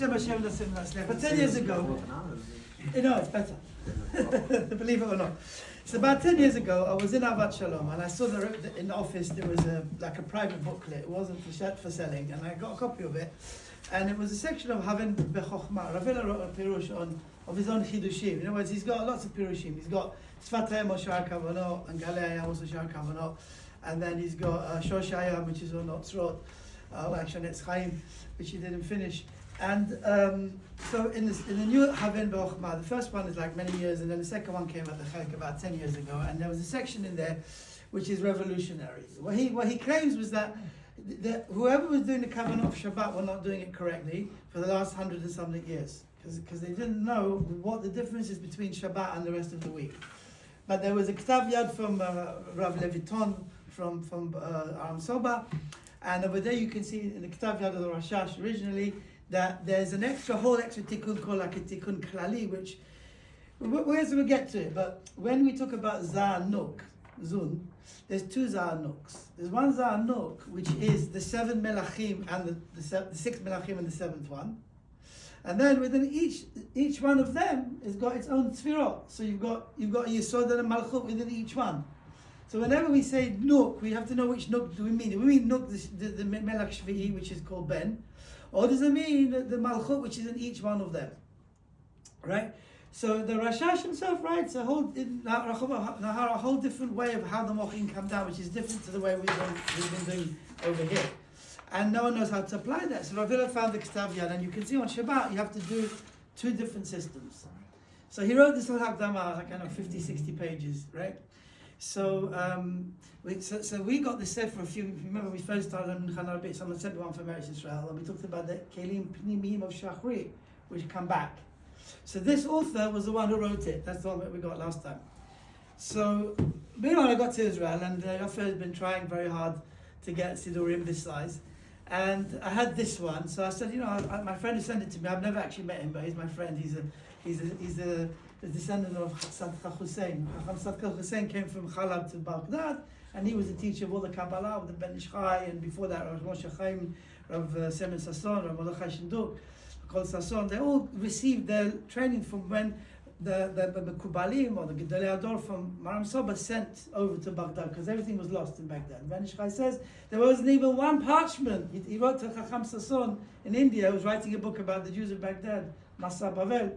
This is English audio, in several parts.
But 10 years ago, it's better. Believe it or not. So about 10 years ago, I was in Avat Shalom, and I saw in the office there was a private booklet. It wasn't for selling, and I got a copy of it. And it was a section of Haven Bechochma. Ravela wrote a pirush of his own chidushim. In other words, he's got lots of pirushim. He's got Sfatayim or Shar Kavanot, and Galei also Shar Kavanot. And then he's got Shoshayam, which is on Otzrot, actually it's Chaim, which he didn't finish. And so in the new Haven Bechochma, the first one is like many years, and then the second one came at the Chek about 10 years ago. And there was a section in there which is revolutionary. What he claims was that whoever was doing the Kavanah of Shabbat were not doing it correctly for the last 100 and something years, because they didn't know what the difference is between Shabbat and the rest of the week. But there was a Ktav Yad from Rav Leviton from Aram Soba, and over there you can see in the Ktav Yad of the Rashash originally that there's an whole extra Tikkun called like a Tikkun Klali, which we'll get to it. But when we talk about Za'anuk, Zun, there's two Za'anuks. There's one Za'anuk, which is the 7 Melachim and the 6 Melachim and the 7th one. And then within each one of them has got its own Tzvirot. So you've got Yesod and a Malchut within each one. So whenever we say Nuk, we have to know which Nuk do we mean. Do we mean Nuk, the Melach Shvi'i, which is called Ben? Or does it mean the Malchut, which is in each one of them? Right? So the Rashash himself writes a whole different way of how the Mochin come down, which is different to the way we've been doing over here. And no one knows how to apply that. So Rav Hillel found the Ktav Yad, and you can see on Shabbat you have to do two different systems. So he wrote this little Hakdama, like kind of 50, 60 pages, right? So we got this Sefer if you remember we first started on Mincha Narbit, someone sent me one from Eretz Israel, and we talked about the Kelim Pnimiyim of Shachri, which come back. So this author was the one who wrote it. That's the one that we got last time. So, meanwhile, I got to Israel, and Rafa has been trying very hard to get Siddurim this size. And I had this one, so I said, my friend who sent it to me, I've never actually met him, but he's my friend. He's a descendant of Sadqa Hussein. Sadqa Hussein came from Chalab to Baghdad, and he was a teacher of all the Kabbalah, with the Ben Ish Chai, and before that, Rav Moshe Chaim, Rav Semen Sasson, Rav Mordechai Shinduk, called Sasson. They all received their training from when the Mekubalim or the Gedolei Ador from Maram Soba sent over to Baghdad, because everything was lost in Baghdad. Ben Ish Chai says there wasn't even one parchment. He wrote to Chacham Sasson in India, who was writing a book about the Jews of Baghdad, Masa Bavel.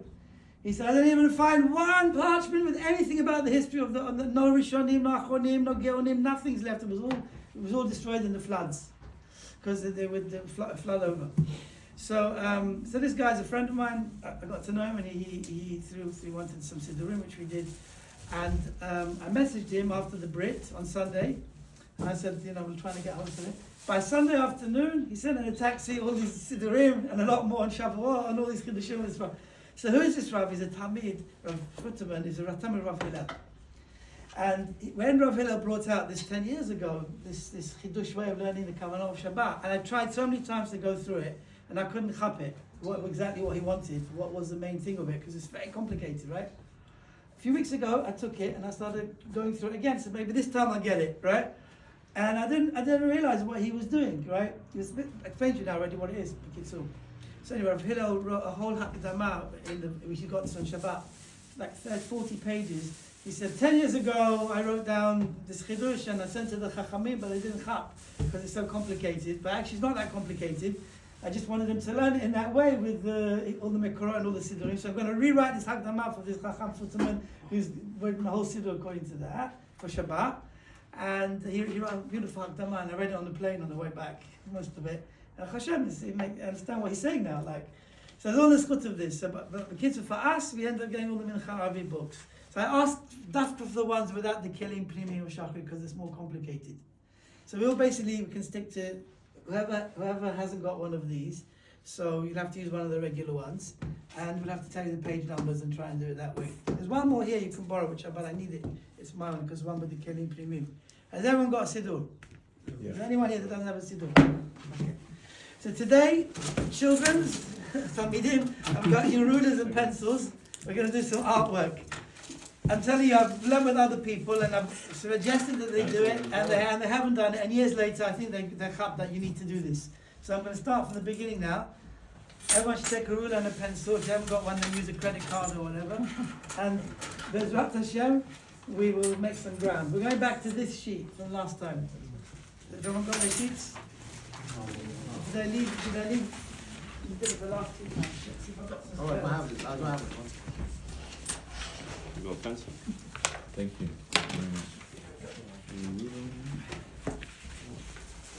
He said, I didn't even find one parchment with anything about the history of no Rishonim, no Achronim, no Geonim, nothing's left. It was all destroyed in the floods, because they would flood over. So this guy's a friend of mine. I got to know him, and he wanted some Siddurim, which we did. And I messaged him after the Brit on Sunday, and I said, we're trying to get hold of it. By Sunday afternoon, he sent in a taxi all these Siddurim and a lot more on Shavuot and all these Chiddushim as well. So who is this Rav? He's a Talmid, Rav Futterman. He's a Ratam of Rav Hillel. And when Rav Hillel brought out this 10 years ago, this Chidush way of learning the Kavanah of Shabbat, and I tried so many times to go through it, and I couldn't chap it, exactly what he wanted, what was the main thing of it, because it's very complicated, right? A few weeks ago, I took it and I started going through it again, so maybe this time I'll get it, right? And I didn't realize what he was doing, right? I explained to you now already what it is, B'kitzur. So anyway, Rav Hillel wrote a whole Hakdama which he got this on Shabbat, like 40 pages. He said, 10 years ago, I wrote down this Chidush and I sent it to the Chachamim, but I didn't chap, because it's so complicated. But actually, it's not that complicated. I just wanted them to learn it in that way with all the Mekorah and all the Siddurim. So I'm going to rewrite this Hakdama for this Chacham Futterman, who's written the whole Siddur according to that, for Shabbat. And he wrote a beautiful Hakdama, and I read it on the plane on the way back, most of it. And Hashem, I understand what he's saying now. So there's all the schut of this. So, but the kids, for us, we end up getting all the Mincha Avi books. So I asked Dafka for the ones without the Kelim Pnimi or Shachri, because it's more complicated. So we can stick to whoever hasn't got one of these, so you'll have to use one of the regular ones, and we'll have to tell you the page numbers and try and do it that way. There's one more here you can borrow, but I need it. It's my one, because one with the Kelim Primim. Has everyone got a Siddur? Yeah. Is there anyone here that doesn't have a Siddur? Okay. So today, children's, Talmidim, I've got your rulers and pencils. We're going to do some artwork. I'm telling you, I've learned with other people, and I've suggested that they do it, and they haven't done it. And years later, I think they're chap that you need to do this. So I'm going to start from the beginning now. Everyone should take a ruler and a pencil. If you haven't got one, then use a credit card or whatever. And Bezrat Hashem, we will make some ground. We're going back to this sheet from last time. Has everyone got their sheets? Did I leave? You did it the last 2 times. Let's see if I've got some. Oh, I have it. I don't have it. You got a pencil? Thank you.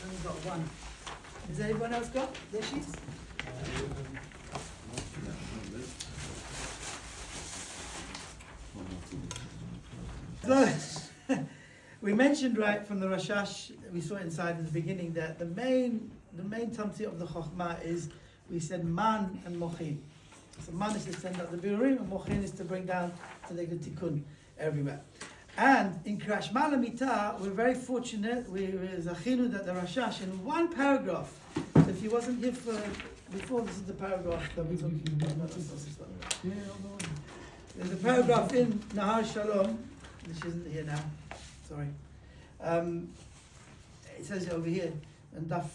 Only got one. Has anyone else got their sheets? So, we mentioned right from the Rashash, we saw inside in the beginning that the main tamti of the Chokhmah is, we said man and mochin. So man is to send out the birurim, and mochin is to bring down to the Tikkun everywhere. And in Krash Malamita, we're very fortunate, we're zachinu that the Rashash in one paragraph, so if he wasn't here before, this is the paragraph that we're talking about. There's a paragraph in Nahar Shalom, which isn't here now, sorry. It says it over here, and Daf,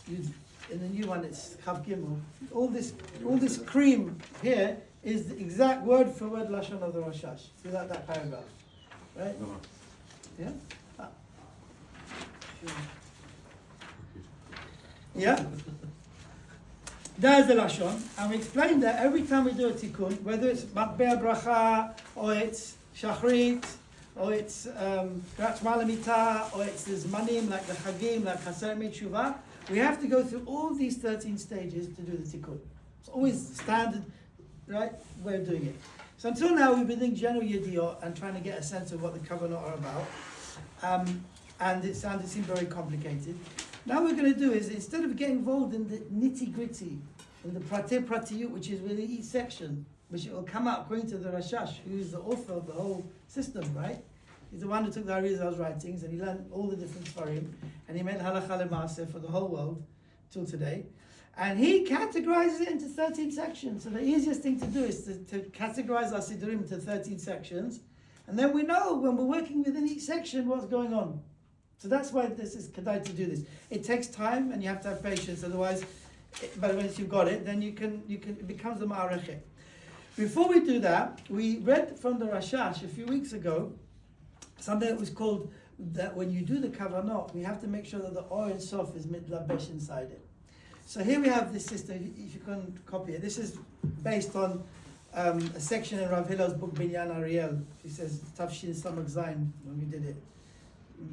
in the new one it's Chav Gimel. All this cream here is the exact word for word Lashon of the Rashash. See that paragraph, right? Yeah? Ah. Yeah? There's the Lashon, and we explained that every time we do a Tikkun, whether it's Matbea Bracha, or it's Shachrit, or it's Kratz Malamita, or it's the Zmanim, like the Chagim, like Chaser Tshuva, we have to go through all these 13 stages to do the Tikkun. It's always standard, right, way of doing it. So until now we've been doing general Yediyot and trying to get a sense of what the Kavanah are about, and it seemed very complicated. Now what we're going to do is, instead of getting involved in the nitty-gritty, in the Pratei Pratiyut, which is within each section, which will come out according to the Rashash, who is the author of the whole system, right? He's the one who took the Arizal's writings, and he learned all the different Sfarim, and he made Halacha L'Maaseh for the whole world, till today. And he categorizes it into 13 sections. So the easiest thing to do is to categorize our Siddurim into 13 sections, and then we know when we're working within each section what's going on. So that's why this is kedai to do this. It takes time and you have to have patience, otherwise, but once you've got it, then it becomes the ma'arechet. Before we do that, we read from the Rashash a few weeks ago, something that was called, that when you do the kavanot, we have to make sure that the Or Sof is mitlabesh inside it. So here we have this system, if you can copy it. This is based on a section in Rav Hillel's book, Binyan Ariel. He says, Tafshin Samak Zayin, when we did it.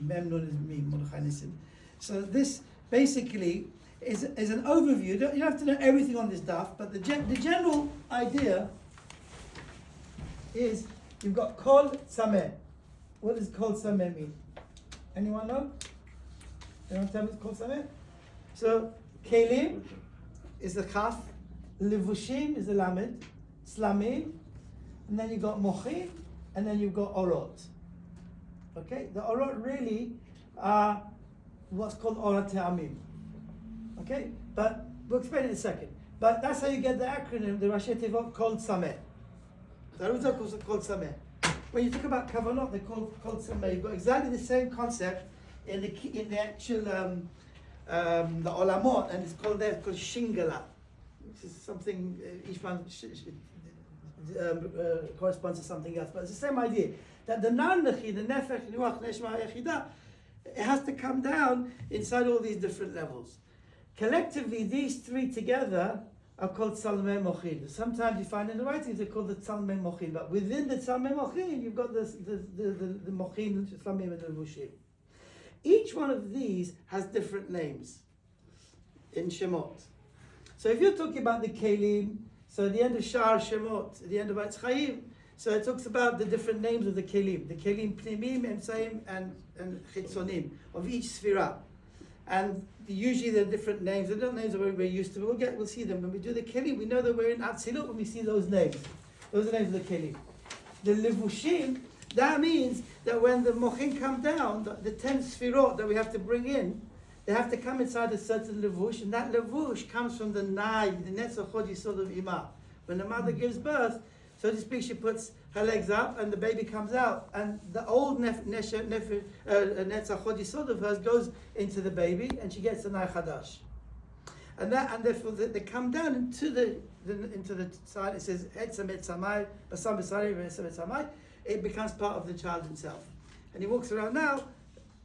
Memnun is me, Mordechai Nissim. So this basically is an overview. You don't have to know everything on this daf, but the general idea is you've got Kol Sameh. What does Kol Sameh mean? Anyone know? Anyone tell me Kol Sameh? So Kelim is the Chaf, Levushim is the Lamed, Slamim, and then you've got Mochin, and then you've got Orot. Okay, the Orot really are what's called Orat Te'amim. Okay, but we'll explain it in a second. But that's how you get the acronym, the Rashi Tevot called Sameh. The Aruzah calls it called Sameh. When you talk about Kavanot, they're called Sameh. You've got exactly the same concept in the actual the Olamot, and it's called Shingala, which is something each one corresponds to something else, but it's the same idea. That the Nan-Nechi, the Nefesh, Nuach, Neshma, Yechidah, it has to come down inside all these different levels. Collectively, these three together are called Tzalmei Mochin. Sometimes you find in the writings they're called the Tzalmei Mochin, but within the Tzalmei Mochin, you've got the Mochin, Tzalmei, and the Vushim. Each one of these has different names in Shemot. So if you're talking about the Kelim, so at the end of Shar Shemot, at the end of Eitz Chaim, so it talks about the different names of the Kelim Pnimim, Emsaim, and Chitzonim, of each Sfira. And usually they're different names. They're not names that we're used to, but we'll see them. When we do the Kelim, we know that we're in Atzilut when we see those names. Those are the names of the Kelim. The Levushim, that means that when the Mochin come down, the 10 Sfirot that we have to bring in, they have to come inside a certain Levush, and that Levush comes from the Nai, the Netzach Chod Yisod of Imah. When the mother gives birth, so to speak, she puts her legs up and the baby comes out, and the old Netzach Chod Yisod of hers goes into the baby, and she gets a Nai Chadash. and therefore they come down into the side. It says etzem etzamai, basam b'sari v'etzem etzamai. It becomes part of the child himself, and he walks around now.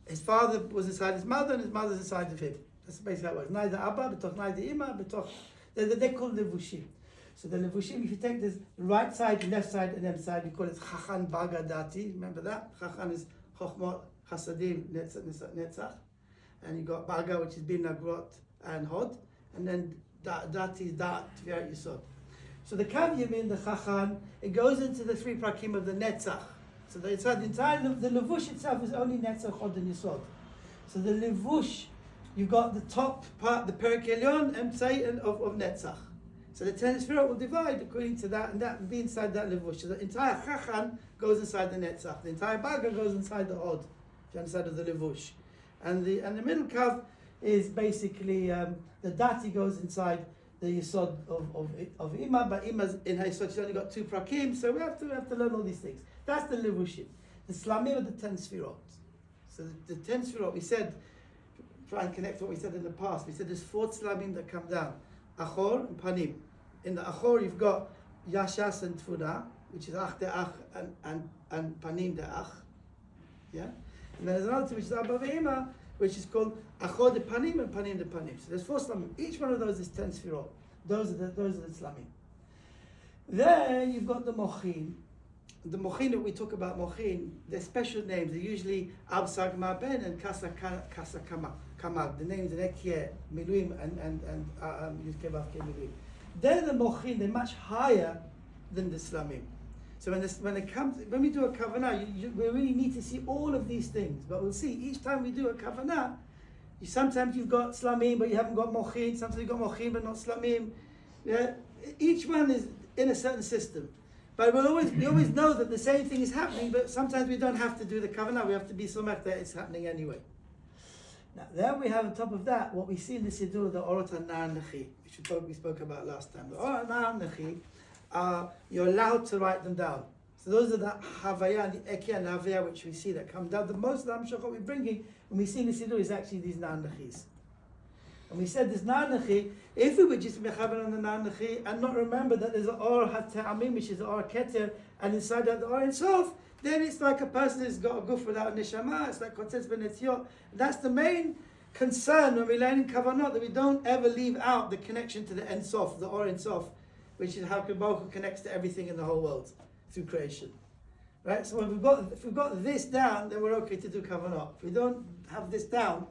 His father was inside his mother, and his mother's inside of him. That's basically how it works. Neither abba, b'toch neither ima, b'toch. They're called levushim. So the levushim, if you take this right side, left side, and left side, you call it chachan baga dati. Remember that? Chachan is chochmot chasadim netzach, and you got baga, which is bin nagrot and hod, and then dati is dat tvirat yisod. So the kav yamin, the chachan, it goes into the 3 prakim of the netzach. So the entire the levush itself is only netzach, hod, and yisod. So the levush, you've got the top part, the perek elyon, and of netzach. So the 10 sefirot will divide according to that, and that will be inside that levush. So the entire chachan goes inside the netzach. The entire baga goes inside the hod, inside of the levush, and the middle kav is basically the dati goes inside the yisod of ima, but ima's in her yisod she's only got 2 prakim, so we have to learn all these things. That's the levushim. The slamim are the 10 sefirot. So the 10 sefirot, we said, try and connect what we said in the past. We said there's 4 slamim that come down. Achor and panim. In the achor you've got yashas and tfuna, which is ach de ach and panim de ach. Yeah? And then there's another two, which is abba ve'ima, which is called achor de panim and panim de panim. So there's 4 slamim. Each one of those is 10 sefirot. Those are the slamim. There you've got the mochin. The mochin that we talk about mochin, they're special names. They're usually absag ma'ben and kasa kamag. The names are Ekie, Miluim, and Yudkevavke Miluim. They're the mochin. They're much higher than the slamim. So when we do a kavanah, we really need to see all of these things. But we'll see each time we do a kavanah, sometimes you've got slamim, but you haven't got mochin. Sometimes you've got mochin, but not slamim. Yeah? Each one is in a certain system. But we always know that the same thing is happening, but sometimes we don't have to do the kavanah. We have to be somach that it's happening anyway. Now, then we have on top of that what we see in the Siddur, the Orot HaNa'an-Nechi, which we spoke about last time. The Orot HaNa'an-Nechi, you're allowed to write them down. So those are the Havaya and the Ekia and Havaya which we see that come down. The most of the Amshachot we're bringing, when we see in the Siddur, is actually these Na'an-Nechis. And we said this Na'an-Nechi, if we would just mechaber on the Na'an-Nechi and not remember that there's an Or HaTe'amim, which is the Or Keter, and inside that the Or Ensof, then it's like a person who's got a guf without a neshama. It's like Kotetz ben Etziot. That's the main concern when we learn in Kavanot, that we don't ever leave out the connection to the Ensof, the Or Ensof, which is how Baruch Hu connects to everything in the whole world through creation. Right? So if we've got this down, then we're okay to do Kavanot. If we don't have this down,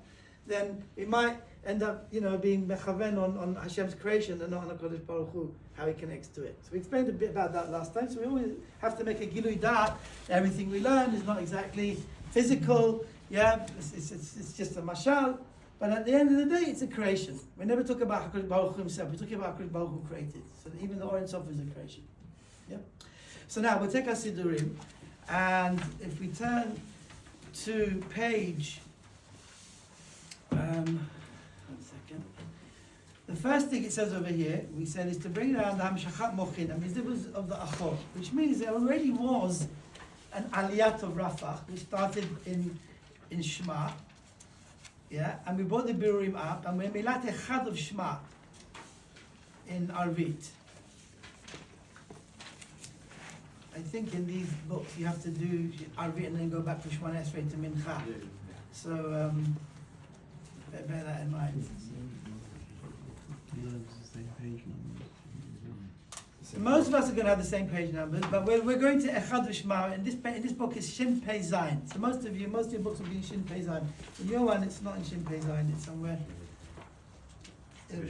then we might end up, being mechaven on Hashem's creation and not on HaKadosh Baruch Hu, how He connects to it. So we explained a bit about that last time. So we always have to make a gilui da'at. Everything we learn is not exactly physical. Yeah, it's just a mashal. But at the end of the day, it's a creation. We never talk about HaKadosh Baruch Hu Himself. We talk about HaKadosh Baruch Hu created. So even the Or Ein Sof is a creation. Yeah. So now we'll take our Siddurim, and if we turn to page. One second. The first thing it says over here, we said, is to bring down the Hamshachat Mochin, and this was of the Achor, which means there already was an Aliyat of Rafach, which started in Shema, yeah, and we brought the Birurim up, and we're Milat Echad of Shema in Arvit. I think in these books you have to do Arvit and then go back to Shemona Esrei to Mincha. So, bear that in mind. So most of us are going to have the same page numbers, but we're going to Echad V'Shema. In this book is Shin Pei Zayin. So most of your books will be in Shin Pei Zayin. In your one, it's not in Shin Pei Zayin. It's somewhere. Can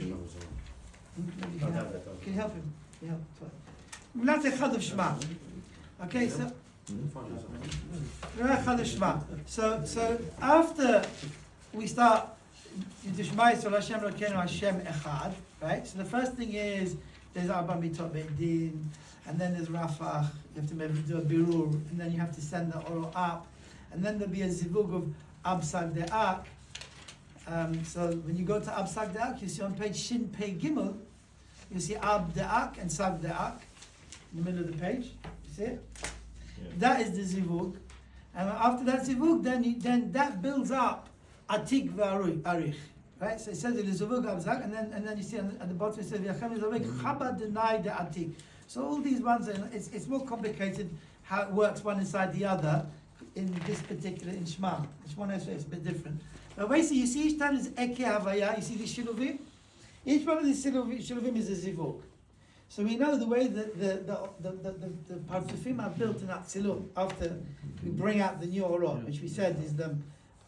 you help him? Yeah. Milat Echad V'Shema. Okay, so. Echad V'Shema. So after we start. Hashem Echad, right? So the first thing is there's Arba Mitot Be'edin, and then there's Rafach. You have to maybe do a birur, and then you have to send the oral up, and then there'll be a zivug of Absag De'ak. So when you go to Absag De'ak, you see on page Shin Pei Gimel, you see Ab De'ak and Sag De'ak in the middle of the page. You see it? Yeah. That is the zivug, and after that zivug, then that builds up Atik v'arich. Right? So it says it is Zuvug Abzak, and then you see at the bottom it says Yachem Zavik Chaba denied the Atik. So all these ones, it's more complicated how it works one inside the other in this particular in Shema. It's one it's a bit different. But basically, you see each time is Eke Havaya. You see the Shiluvim. Each one of these Shiluvim is a Zivug. So we know the way that the Partsufim are built in Atzilut after we bring out the new Orot, which we said is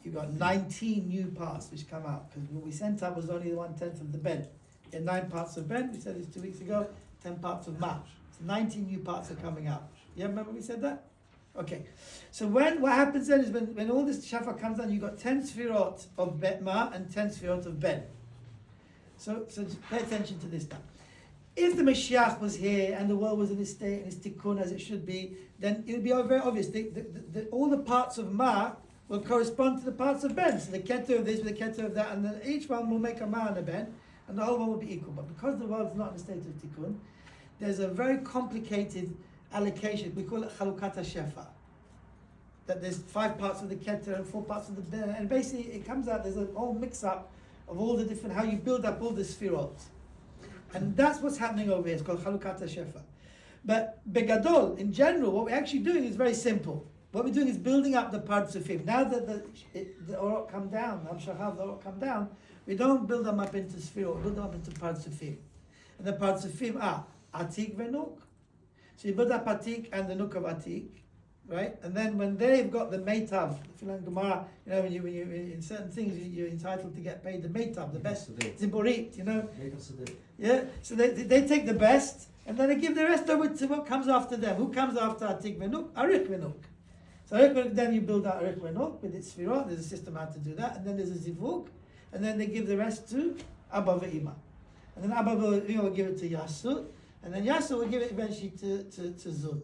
you've got 19 new parts which come out, because what we sent out was only 1/10 of the Ben. In 9 parts of Ben, we said this 2 weeks ago, 10 parts of Ma. So 19 new parts are coming out. You remember we said that? Okay. So what happens then is when all this shafar comes down, you've got 10 sfirot of Bet Ma and 10 sfirot of Ben. So just pay attention to this now. If the Mashiach was here and the world was in its state and its tikkun as it should be, then it would be very obvious. All the parts of Ma will correspond to the parts of Ben. So the keter of this, the keter of that, and then each one will make a Ma and a Ben, and the whole one will be equal. But because the world is not in a state of tikkun, there's a very complicated allocation. We call it chalukat shefa. That there's 5 parts of the keter and 4 parts of the Ben, and basically it comes out. There's a whole mix-up of all the different how you build up all the sfirot. And that's what's happening over here. It's called Chalukat HaShefa. But Begadol, in general, what we're actually doing is very simple. What we're doing is building up the Partsufim. Now that the Orot come down, Hamshachah, the Orot come down, we don't build them up into Sphirot, we build them up into Partsufim. And the Partsufim are Atik Venuk. So you build up Atik and the Nuk of Atik, right? And then when they've got the Meitav, if you learn Gemara, when you in certain things, you're entitled to get paid the Meitav, the best Ziborit, Yeah, so they take the best, and then they give the rest over to what comes after them. Who comes after Atik Venuk? Arik Venuk. So Arik Venuk, then you build out Arik Venuk with its Sfirot. There's a system how to do that, and then there's a Zivug, and then they give the rest to Abba Ve'ima. And then Abba Ve'ima will give it to Yasu, and then Yasu will give it eventually to Zun.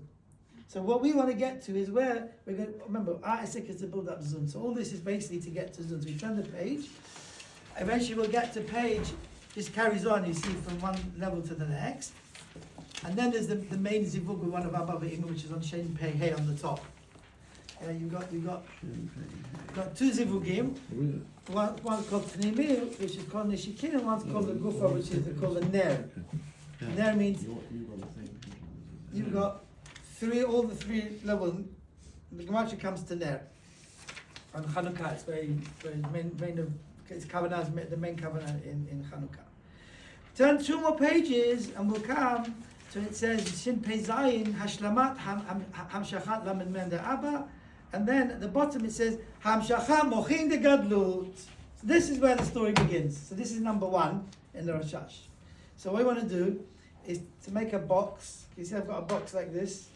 So what we want to get to is where we're going to, remember, our Isaac is to build up Zun. So all this is basically to get to Zun. So we turn the page, eventually we'll get to page, just carries on, you see, from one level to the next. And then there's the main zivug with one of Abba Ve'ima, which is on Shen Pei Hey on the top. You've got 2 zivugim. One's called Pnimi, which is called Nishikin, and one's called the Gufa, which is called the Ner. Ner means you've got all the 3 levels. The Gematria comes to Ner. On Chanukah, it's very main of it's Kavanah, the main Kavanah in Chanukah. Turn 2 more pages and we'll come to it says Shin Pei Zayin Hashlamat Hamshachat Lamed Men de Abba, and then at the bottom it says Hamshachat Mochin de Gadlut. So this is where the story begins. So this is number 1 in the Rashash. So what we want to do is to make a box. You see I've got a box like this.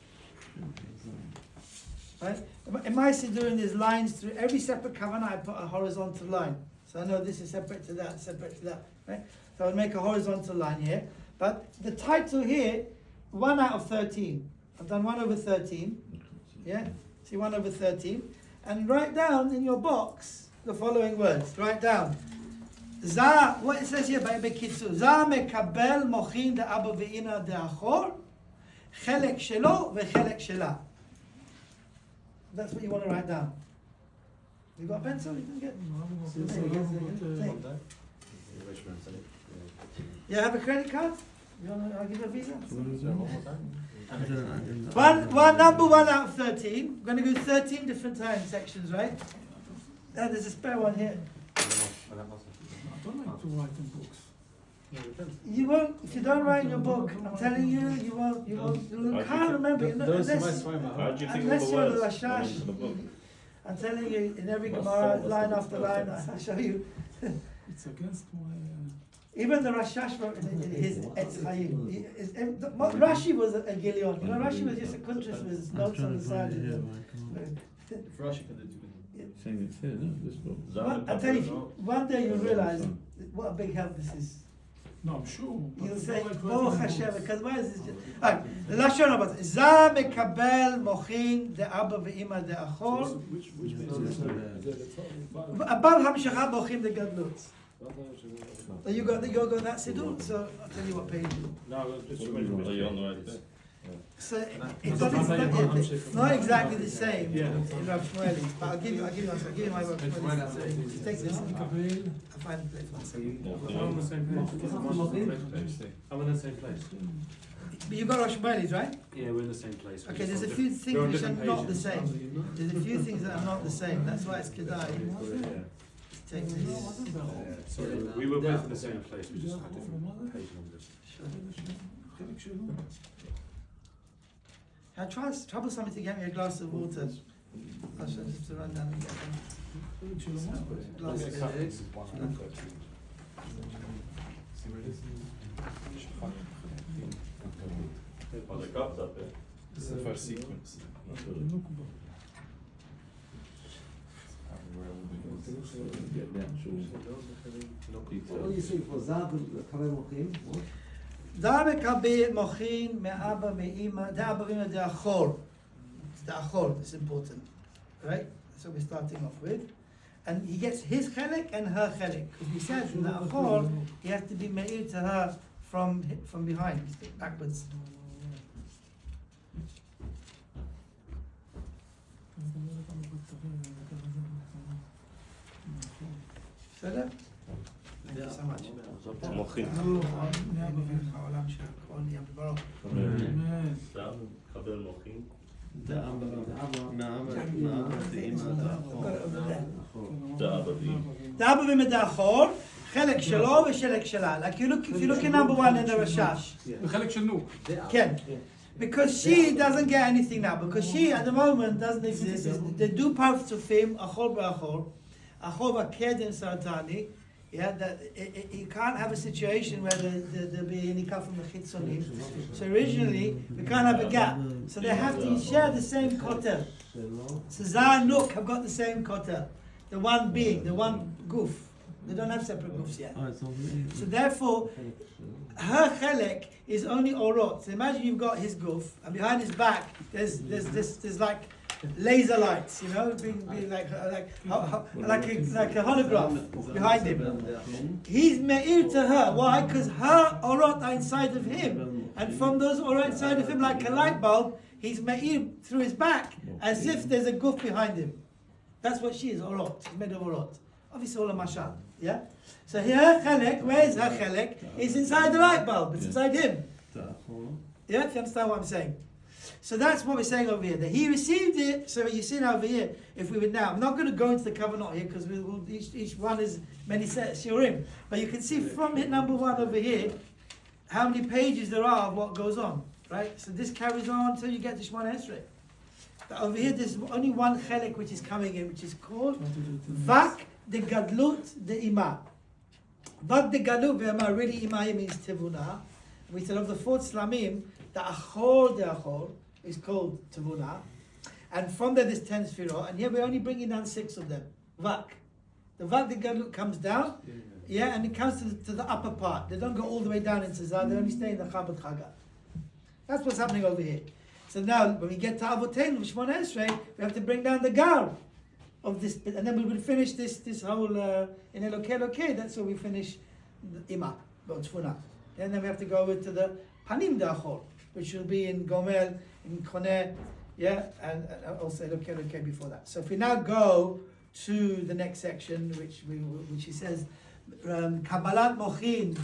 Right? In my Siddur, there's lines through every separate Kavanah. I put a horizontal line. So I know this is separate to that, separate to that, right? So I'll make a horizontal line here. But the title here, 1 out of 13. I've done 1 over 13. Yeah? See 1 over 13. And write down in your box the following words. Write down. Za, what it says here by Bekitzu. Za mekabel mochin de Abba ve'ina de achor. Chelek shelo ve'chelek shela. That's what you want to write down. You got a pencil? You can get. You have a credit card? You want to, I'll give you a Visa? One number 1 out of 13. We're going to go 13 different time sections, right? And there's a spare one here. I don't like to write in books. You won't, if you don't write in your book, I'm telling you, you can't remember. Unless you're the Rashash. I'm telling you, in every Gemara, line after line, I'll show you. It's against my... Even the Rashash wrote in his Etz Chaim. Rashi was a Gilion. You know, Rashi was just a contrast with his notes on the side. If Rashi can do it. Saying it's here, no? This book. I tell you, one day you'll realize what a big help this is. No, I'm sure. You'll say, oh Hashem, because why is this just... Alright, the Lashon about Za mekabel mochin de Abba ve'ima de achor. Which means Abal hamshachah mochin de gadlut. So you got that Siddur, so I'll tell you what page. No, just Are you on the right bit? So it's not exactly the same in Rav Shmueli's, but I'll give you my Rav Shmueli's. So just take this and I'll find the place one second. I'm on the same page. I'm in the same place. But you've got Rav Shmueli's, right? Yeah, we're in the same place. Okay, there's a few things which are not the same. There's a few things that are not the same. That's why it's Kedai. Take this. Sorry, we were both in the same place, we just had different page numbers. I trouble somebody to get me a glass of water. I should just run down and get them. Glass of water. Oh, the cup's up there. This is the first sequence. Get the actual What do you say for Zab Kabel Mochim? What? Da mekabel mochin me'aba me'ima, da abba v'ima da achor. It's the achor, it's important. Right? That's what we're starting off with. And he gets his chelek and her chelek. Because we said in the achor, he has to be me'ir to her from behind, backwards. So that? Thank you so much. מוחין. קבל מוחין. דאבא ומדאחור, חלק שלו ושלק שלה. Like if you look at number one in the Rashash. חלק של נו. Ken. Because she doesn't get anything now. Because she at the moment doesn't exist. They do parts of him, achor b'achor. Achor v'kedem saratani. Yeah, that you can't have a situation where there'll be any cut from the chitzonim. So originally we can't have a gap. So they have to share the same kotel. So Zah and Nook have got the same kotel. The one being, the one goof. They don't have separate goofs yet. So therefore, her chelek is only orot. So imagine you've got his goof, and behind his back there's like laser lights, you know, being like a holograph behind him. He's me'ir to her. Why? Because her orot are inside of him, and from those orot inside of him, like a light bulb, he's me'ir through his back, as if there's a goof behind him. That's what she is, orot. She's made of orot. Obviously, all a mashal. Yeah. So her chelek, where is her chelek? It's inside the light bulb. It's inside him. Yeah. If you understand what I'm saying. So that's what we're saying over here. That he received it. So you see now over here, if we would now, I'm not going to go into the covenant here because each one is many shiurim. But you can see from hit number one over here, how many pages there are of what goes on. Right? So this carries on until you get to Shemona Esrei. But over here, there's only one chelek which is coming in, which is called Vak de Gadlut de Ima. Vak de Gadlut de Ima, really Ima means Tivuna. We said of the fourth Slamim, the Achor is called Tivuna. And from there there's 10 Sfirot, and here we're only bringing down 6 of them. Vak. The Vak de Gadlut comes down, and it comes to the upper part. They don't go all the way down into Zah, they only stay in the Chabad Chaga. That's what's happening over here. So now, when we get to Avotenu, Shemona Esrei, we have to bring down the gar of this, and then we will finish this whole in Elokei. That's where we finish the Ima, Tfuna. And then we have to go over to the Panim Dachor, which will be in Gomel, in Koneh, and also Elokei before that. So if we now go to the next section, which he says, Kabbalat Mochin,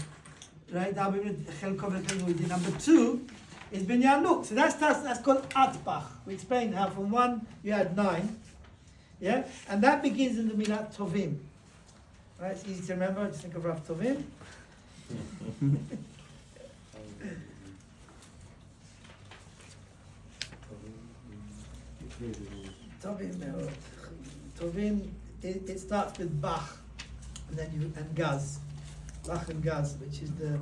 right? Now we did number 2. Is Binyan Nuk. So that's called Atbach. We explained how from 1 you had 9. Yeah? And that begins in the Milat Tovim. Right? It's easy to remember. Just think of Rav Tovim. Tovim, it starts with Bach and then Gaz. Bach and Gaz, which is the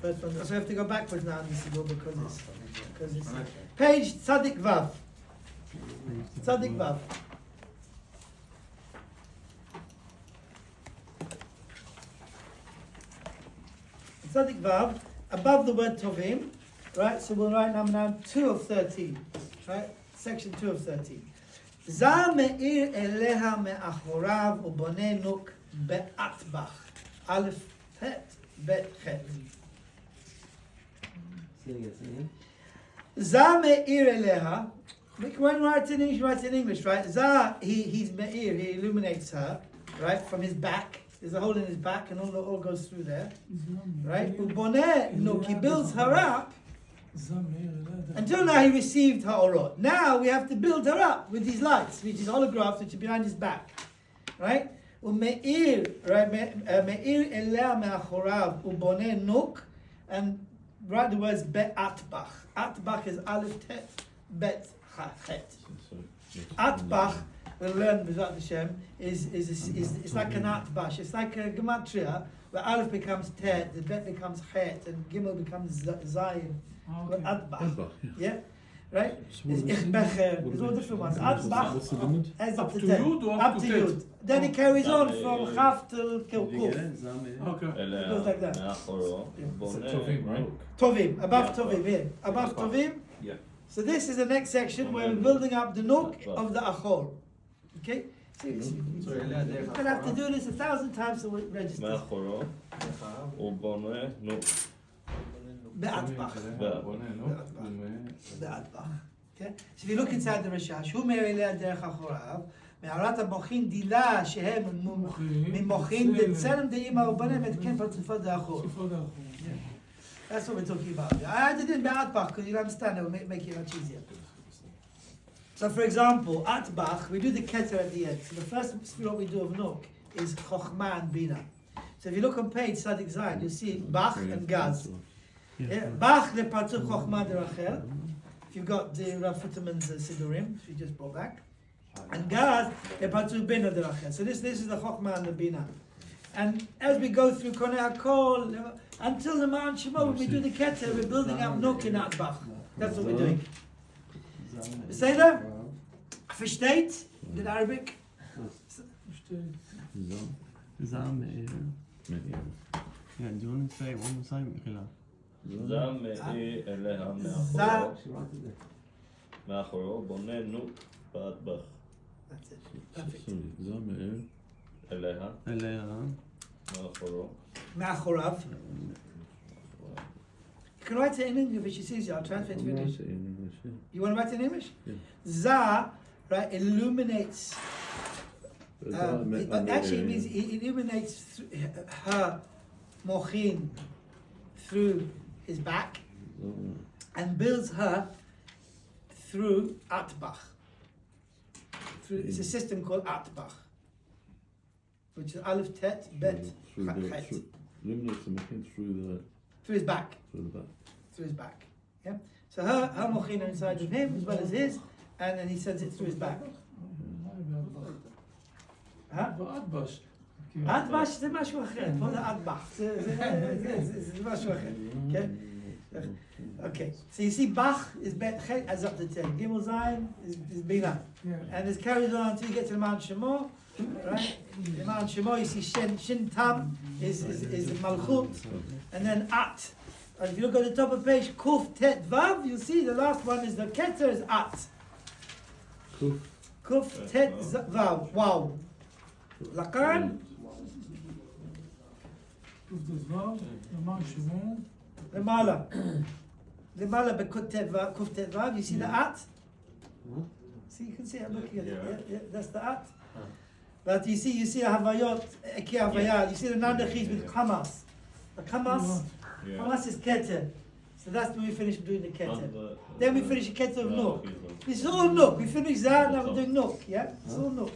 first one. So we have to go backwards now in this because it's page Tzadik Vav. Tzadik Vav. Tzadik Vav, above the word Tovim, right? So we'll write now 2 of 13, right? Section 2 of 13. Zah me'ir eleha me'achorav uboneh nuk be'atbach. Aleph, Het, Bet, Chet. Za me'ir eleha. When you write in English, you write in English, right? Za, he's me'ir, he illuminates her, right, from his back. There's a hole in his back and all goes through there, right? Uboneh nuk, he builds her up. Until now he received her orot. Now we have to build her up with these lights, with these holographs which are behind his back, right? Ume'ir, right? Me'ir elea me'achorav uboneh nuk, and write the words be'atbach. Atbach is aleph tet, bet chet. Atbach, we'll learn B'ezrat Hashem, is like an atbash. It's like a gematria where aleph becomes tet, the bet becomes chet, and gimel becomes zayin. Okay. Atbach. Yeah, right? It's ichbecher. There's all different ones. Atbach What's the limit? has up to to 10. Yud or Up up to to Yud. Then it carries on from Chaf till Kuf. Okay. אליה, goes like that. מאחורו, It's בונה, a Tovim, right? Tovim, above Yeah. Tovim, here. Above Above. Tovim. Yeah. So this is the next section where we're building up the nook of the Achor. Okay? So we're going to have to do this 1,000 times so it registers. מאחורו, הוא בונה, נו, Be'atbach. Yeah. Be'atbach. Okay? So if you look inside the Rashash, הוא מאיר אליה דרך אחוריו, מערת המוחין דילה שהם ממוחין דצלם דאמא ובנה מתקן פרצופה דאחור. That's what we're talking about. I did it in Be'atbach because you'll understand it will make it much easier. So for example, Atbach, we do the keter at the end. So the first spirot we do of Nuk is Chochmah and Bina. So if you look on page Sadik Zayin, you'll see Bach and Gaz. Yeah. Bach le Partzuf Chochmah de Rachel. If you've got the Rav Futterman's Siddurim, which we just brought back. And Gaz le Partzuf Bina de Rachel. So this is the Chochmah and the Bina. And as we go through Konei HaKol, until the Ma'an Shemo, when we do the keter, we're building up Nuk in Atbach. That's what we're doing. Beseder? Versteht? In Arabic? Yeah, do you want to say one more time, Michaela? זה מאיר אליה מאחורו, בונה, נו, באטבח. That's it. Perfect. אליה, Elea. מאחורו. Ma'achorav. You can write it in English, it's easier. I'll translate it to English. You want to write it in English? Yeah. Za, right, illuminates. Actually, it means it illuminates her mochin through his back and builds her through Atbach. It's a system called Atbach, which is Aleph Tet Bet Chet. Illuminates the machine Through his back. through the back. Through his back. Yeah. So her mochin are inside of him as well as his, and then he sends it through his back. Huh? Atbash זה משהו אחר, פה זה אטבח, זה משהו אחר, כן? Okay, so you see Bach is bet chet as up to 10, Gimel Zayin is Bina, and it carries on until you get to the Mount Shemo, right? The Mount Shemo you see Shin Tam is Malchut, and then At. And if you look at the top of page Kuf Tet Vav, you'll see the last one is the Keter is At. Kuf Tet Vav, wow. Lakan. למעלה בקוף ט"ו, you see the at? See, you can see it, I'm looking at it, yeah, that's the at. But you see the Havayot, Eki Havayah, you see the Nandachis with Kamas. The Kamas, Kamas is Keter. So that's when we finish doing the Keter. Then we finish the Keter of Nuk. This is all Nuk, we finish that, now we're doing Nuk, yeah? It's all Nuk.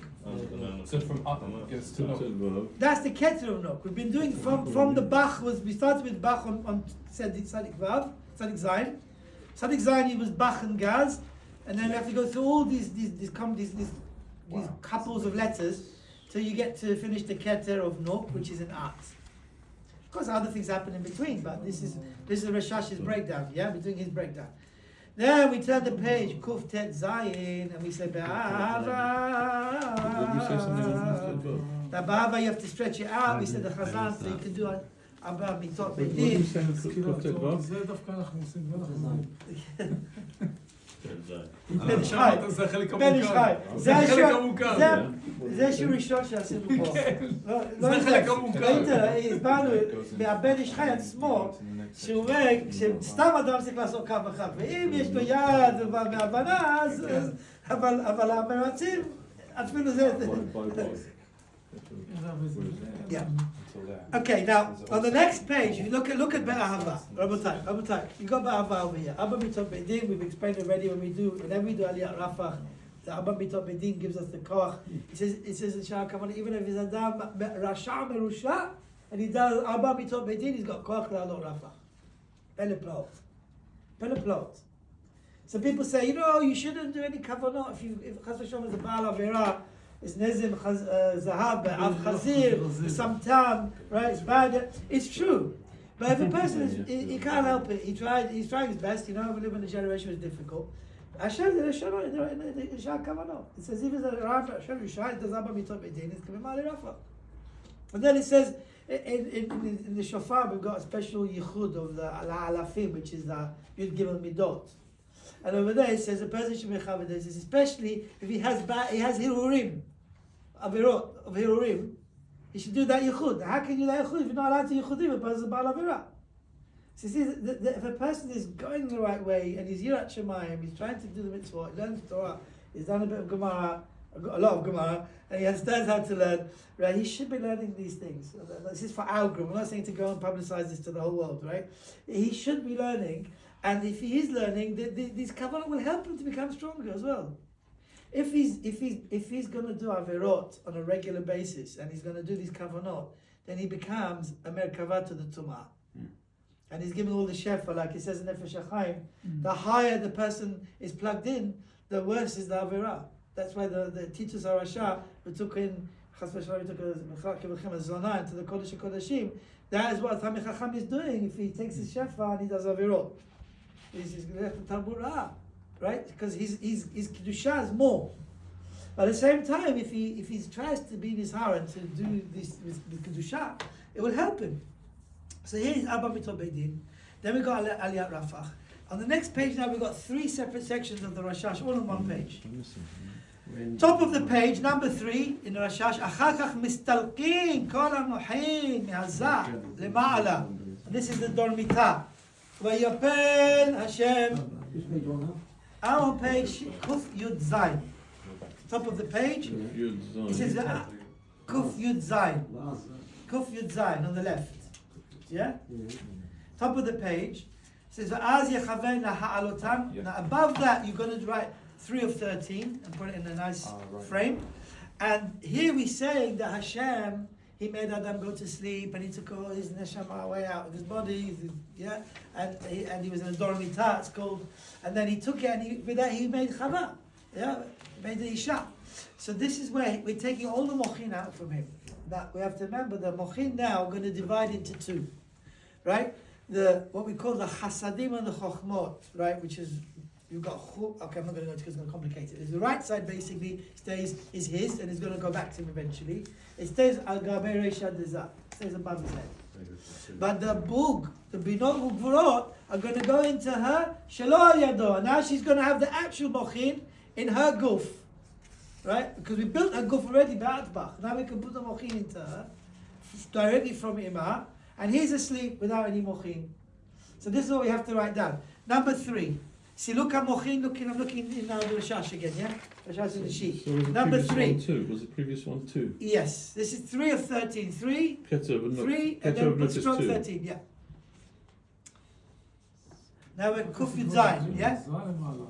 So from up gets to no. That's the Keter of Nuk. We've been doing from the Bach, we started with Bach on Sadik Vav, Sadik Zayin. Sadik Zayin was Bach and Gaz, and then we have to go through all these couples of letters till you get to finish the Keter of Nuk, which is an At. Of course, other things happen in between, but this is Rashash's breakdown. Yeah, we're doing his breakdown. Then we turn the page, Kuf Tet Zayin, and we say Be'ava. The Be'ava you have to stretch it out. We said the Chazan, so you can do אבא מיטות What בית are דין. you saying for כאילו, Kuftet Vav? זה דווקא אנחנו עושים, ואנחנו... כן, זה. בן איש חי. זה החלק בן איש חי. המוכר. זה החלק המוכר. זה שיעור ראשון שעשינו פה. זה החלק המוכר. הסברנו מהבן איש חי עצמו, שהוא אומר, שסתם אדם צריך לעשות קו אחד, ואם יש לו יד והבנה, אז... אבל המרצים, אפילו זה... Yeah. Okay, now on the next page, you look at Be'ahava. Rabotai, you got Be'ahava over here. Abba Mitzot Bedin, we've explained already whenever we do Aliyat Rafah, the Abba Mitzot Bedin gives us the koach. It says in Shah Kavanah, even if he's Adam Rasha Merusha, and he does Abba Mitzot Bedin, he's got koach La'alot Rafah. Peleplot. So people say, you shouldn't do any kavanah if Chas v'Shalom is a Baal Avera. It's nezim zahab, av chazir, samtam, right? It's bad. It's true, but if a person he can't help it, he's trying his best. We live in a generation that's difficult. Hashem is in Shah Kavanah. It says even the Rav Hashem Yishai does Abba Mitzot Bedin. It's coming Mali Rafa. And then it says in the shofar we've got a special yichud of the alafim, which is the Yud Gimel Midot. And over there it says a person should be mechaber this, especially if he has hirurim, avirot of hirurim, he should do that yichud. How can you do that yichud if you're not allowed to yichudim? A person is ba'al avira. So see, if a person is going the right way and he's yirat shemayim, he's trying to do the mitzvah, he learns Torah, he's done a bit of Gemara, a lot of Gemara, and he understands how to learn, right? He should be learning these things. This is for our group. I'm not saying to go and publicize this to the whole world, right? He should be learning. And if he is learning, these kavanah will help him to become stronger as well. If he's going to do averot on a regular basis and he's going to do these kavanot, then he becomes a merkava to the tumah, and he's giving all the shefa, like it says in Nefesh HaChaim. The higher the person is plugged in, the worse is the averah. That's why the teachers are Rashash, who took in Chas v'Shalom, took a zona into the Kodesh HaKodeshim. That is what Tamei Chacham is doing. If he takes his shefa and he does averot, he's left the Talmud, right? Because his kedusha is more. But at the same time, if he tries to be in his heart and to do this with kedusha, it will help him. So here is Abba Mitzot Bedin. Then we got Aliyat Rafah. On the next page now we got 3 separate sections of the Rashash, all on one page. Top of the page, number 3 in the Rashash. Achar kach mistalkin kol hamohin me'azah lema'ala. This is the Dormitah. Vayapel Hashem. I'm on page Kuf Yud Zayin. Top of the page. It says Kuf Yud Zayin. Kuf Yud Zayin on the left. Yeah? Top of the page. It says Va'az Yechaven Laha'alotam. Now above that you're going to write 3 of 13 and put it in a nice frame. And here we're saying that Hashem, he made Adam go to sleep and he took all his neshama away out of his body, yeah, and he was in a dormitah, it's called, and then he took it and with that he made Chava, yeah, made the Isha. So this is where we're taking all the mochin out from him. Now we have to remember the mochin now are going to divide into 2, right? What we call the chasadim and the chokhmot, right, which is you've got okay, I'm not going to go because it's going to complicate it. The right side basically is his and is going to go back to him eventually. It stays al gaber reisha dezah, stays above his head. But the binot ugvurot are going to go into her shelo al yado. Now she's going to have the actual mochin in her guf, right? Because we built her guf already ba'atbach. Now we can put the mochin into her directly from Imah, and he's asleep without any mochin. So this is what we have to write down. Number 3. See, look at mochin. I'm looking in now the Rashash again, yeah? Rashash in the sheet. So was the Number previous 3. One 2? Was the previous one 2? Yes, this is 3 of 13. 3, 3, and then put stroke 13, yeah. Now we're Kuf Yud Zayin, yeah?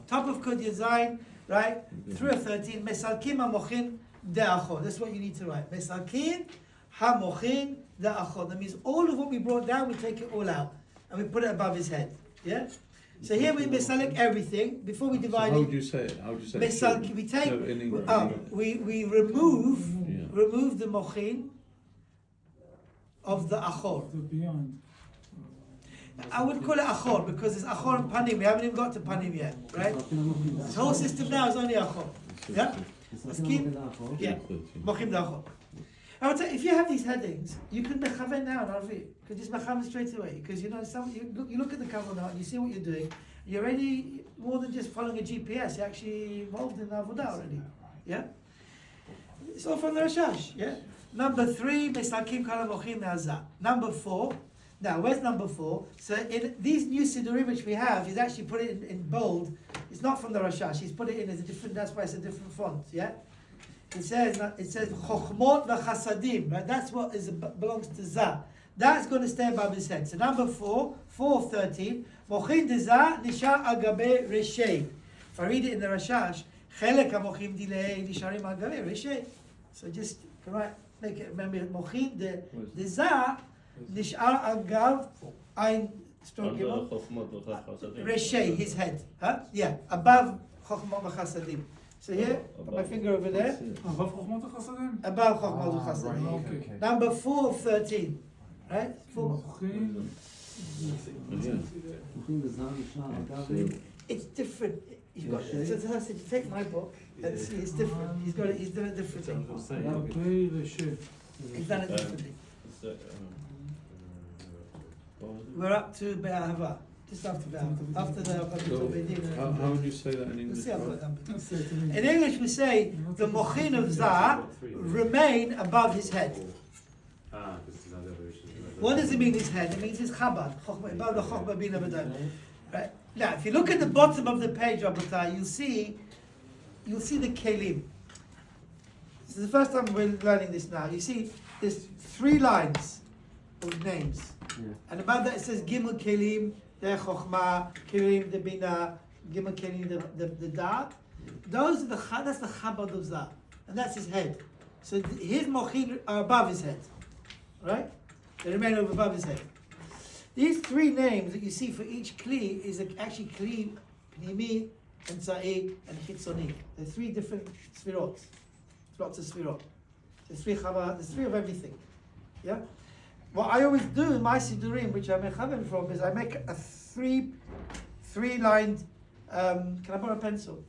Top of Kuf Yud Zayin, right? 3 of 13. Mesalkim ha-mochin de'achod. That's what you need to write. Mesalkim ha-mochin de'achod. That means all of what we brought down, we take it all out. And we put it above his head, yeah? So here we misalik everything before we divide How it. would you say it? How would you say Misalik, it? we take, No, in English. we remove the mochin of the achor. Beyond. I would call it achor because it's achor and panim. We haven't even got to panim yet, right? This whole system now is only achor. Yeah? Let's keep. Yeah. Mochin the achor. I would say, if you have these headings, you can mechaven now, Ravi. You can just mechaven straight away. Because you know, you look at the kavanah and you see what you're doing. You're already more than just following a GPS. You're actually involved in the avodah already. Yeah? It's all from the Rashash. Yeah? Number 3, Mesakim Kala Mochim Me'azah. Number 4. Now, where's number 4? So in these new Siddurim which we have, he's actually put it in bold. It's not from the Rashash. He's put it in as a different, that's why it's a different font. Yeah? It says Chochmot v'chasadim, right? That's what belongs to Zah. That's going to stay above his head. So number 4 of 13, Mochin de Zah nishar agabe reshei. If I read it in the Rashash, Chelek hamochim dilei nisharim agabe reshei. So just make it remember Mochin de Zah nishar agav ein stroke reshei, his head. Huh? Yeah, above Chochmot v'chasadim. So here, put my finger over there. Above Chochmot HaChasadim? Above Chochmot HaChasadim. Okay. Number 4 of 13. Right? 4. It's different. You've got it. So I said, take my book and see, it's different. He's got it, he's done it differently. He's done it differently. We're up to Be'ahava. Just after Be'ahava. After the How would you say that in English? See, I've got that. In English we say the mochin of Zah remain above his head. What does it mean his head? It means his chabad. Above the chokhmah bin abadai. Right? Now, if you look at the bottom of the page, Rabotai, you'll see the kelim. This is the first time we're learning this now. You see, there's 3 lines of names. And above that it says Gimel Kelim, the Chokhmah, Kelim, the Bina, Gimel Kelim, the Da'at. That's the Chabad of Zah. And that's his head. So his mochin are above his head. Right? They remain over above his head. These 3 names that you see for each kli is actually kli, pnimi, and sa'i, and chitzoni. They're 3 different sfirot. Lots of sfirot. There's 3 chabad, there's 3 of everything. Yeah? What I always do in my siddurim, which I'm mechaven from, is I make a 3-lined, can I borrow a pencil?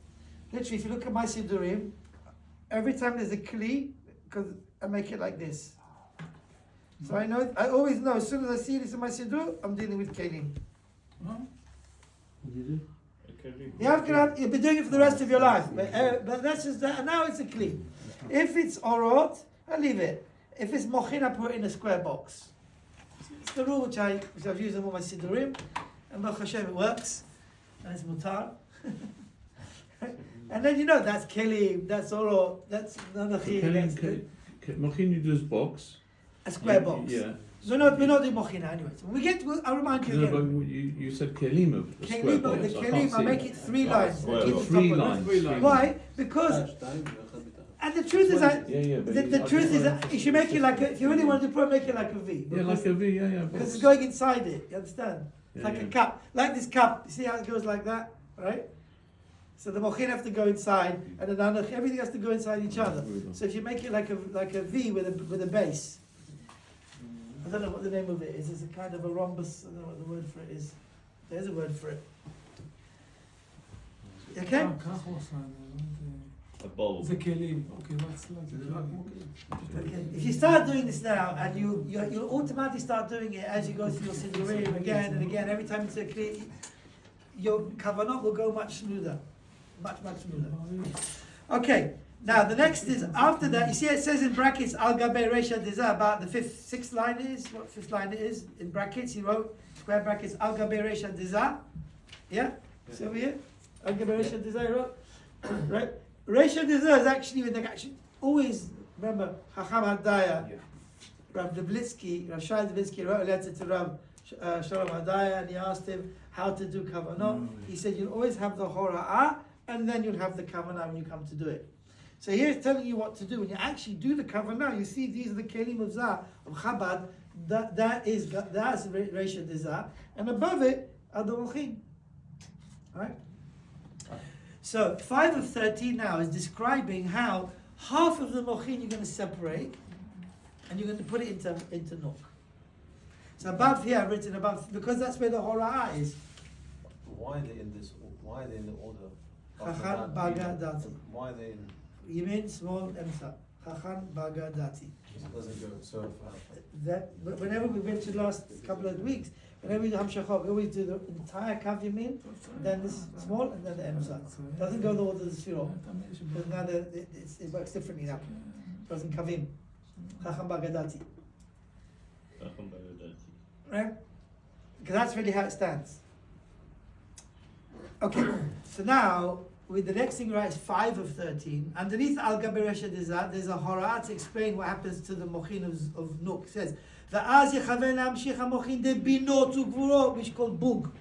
Literally, if you look at my siddurim, every time there's a kli, because I make it like this. So I always know, as soon as I see this in my siddur, I'm dealing with kelim. What do you do? You'll be doing it for the rest of your life. But that's just that. And now it's a kli. If it's orot, I leave it. If it's mochin, I put it in a square box. It's the rule which I've used in all my siddurim, and Baruch Hashem it works, and it's mutar. And then that's kelim, that's orot, that's nanachim. Mochin you do this box. A square box. Yeah. We're not doing mochina anyway. So when we get to, I'll remind you No, again. but you said kelim of the square box. The kelim, I make it 3 lines. Square. 3 lines. Why? Because, and the truth is that, the truth is that you should make it like if you really want to make it like a V. Yeah, like a V, yeah. Because it's going inside it, you understand? It's Yeah, like a yeah. cup. Like this cup, you see how it goes like that? Right? So the mochin have to go inside, and the nanach, everything has to go inside each other. So if you make it like a V with a base, I don't know what the name of it is. It's a kind of a rhombus. I don't know what the word for it is. There's a word for it. Okay? A bowl. The kelim. Okay, that's like the kelim. Okay. If you start doing this now, and you'll automatically start doing it as you go through your siddurim again and again. Every time it's a clear, your kavanah will go much smoother, much smoother. Okay. Now the next is after that. You see, it says in brackets Al Gabe Resha Deza about the 6th line is what 5th line it is in brackets. He wrote square brackets Al Gabe Resha Deza. Yeah. See over here. Al Gabe Resha Deza. He wrote right. Resha Deza is actually when they actually always remember Chacham Hadaya. Rav Dublitsky, Rashash Dublitsky wrote a letter to Rav Shalom Hadaya, and he asked him how to do kavanah. He said you'll always have the hora'ah, and then you'll have the kavanah when you come to do it. So here it's telling you what to do. When you actually do the kavanah, you see these are the kelim of Zah, of Chabad, that's Resha de Zah, and above it are the mochin. Right? So 5 of 13 now is describing how half of the mochin you're going to separate, and you're going to put it into nok. So above here, I've written above, because that's where the hora'ah is. Why are they in this? Why are they in the order? Chacham, Baga, Dati. Why are they in? Yemin, small, Emsa. Chacham Bagadati. It doesn't go so far. That, but whenever we mentioned last couple of weeks, whenever we do Hamshachot, we always do the entire Kav Yamin, then this small, and then the Emsat. Doesn't go the order of the Sfirot. Because now it works differently now. It doesn't Kavim. Chacham Bagadati. Right? Because that's really how it stands. Okay, so now, with the next thing, right, is 5 of 13. Underneath Al Gabi Resha Dizat, there's a horah to explain what happens to the mochin of Nuk. It says, V'az yechaven l'amshich ha-mochin de binot u'gvurot, which is called bug.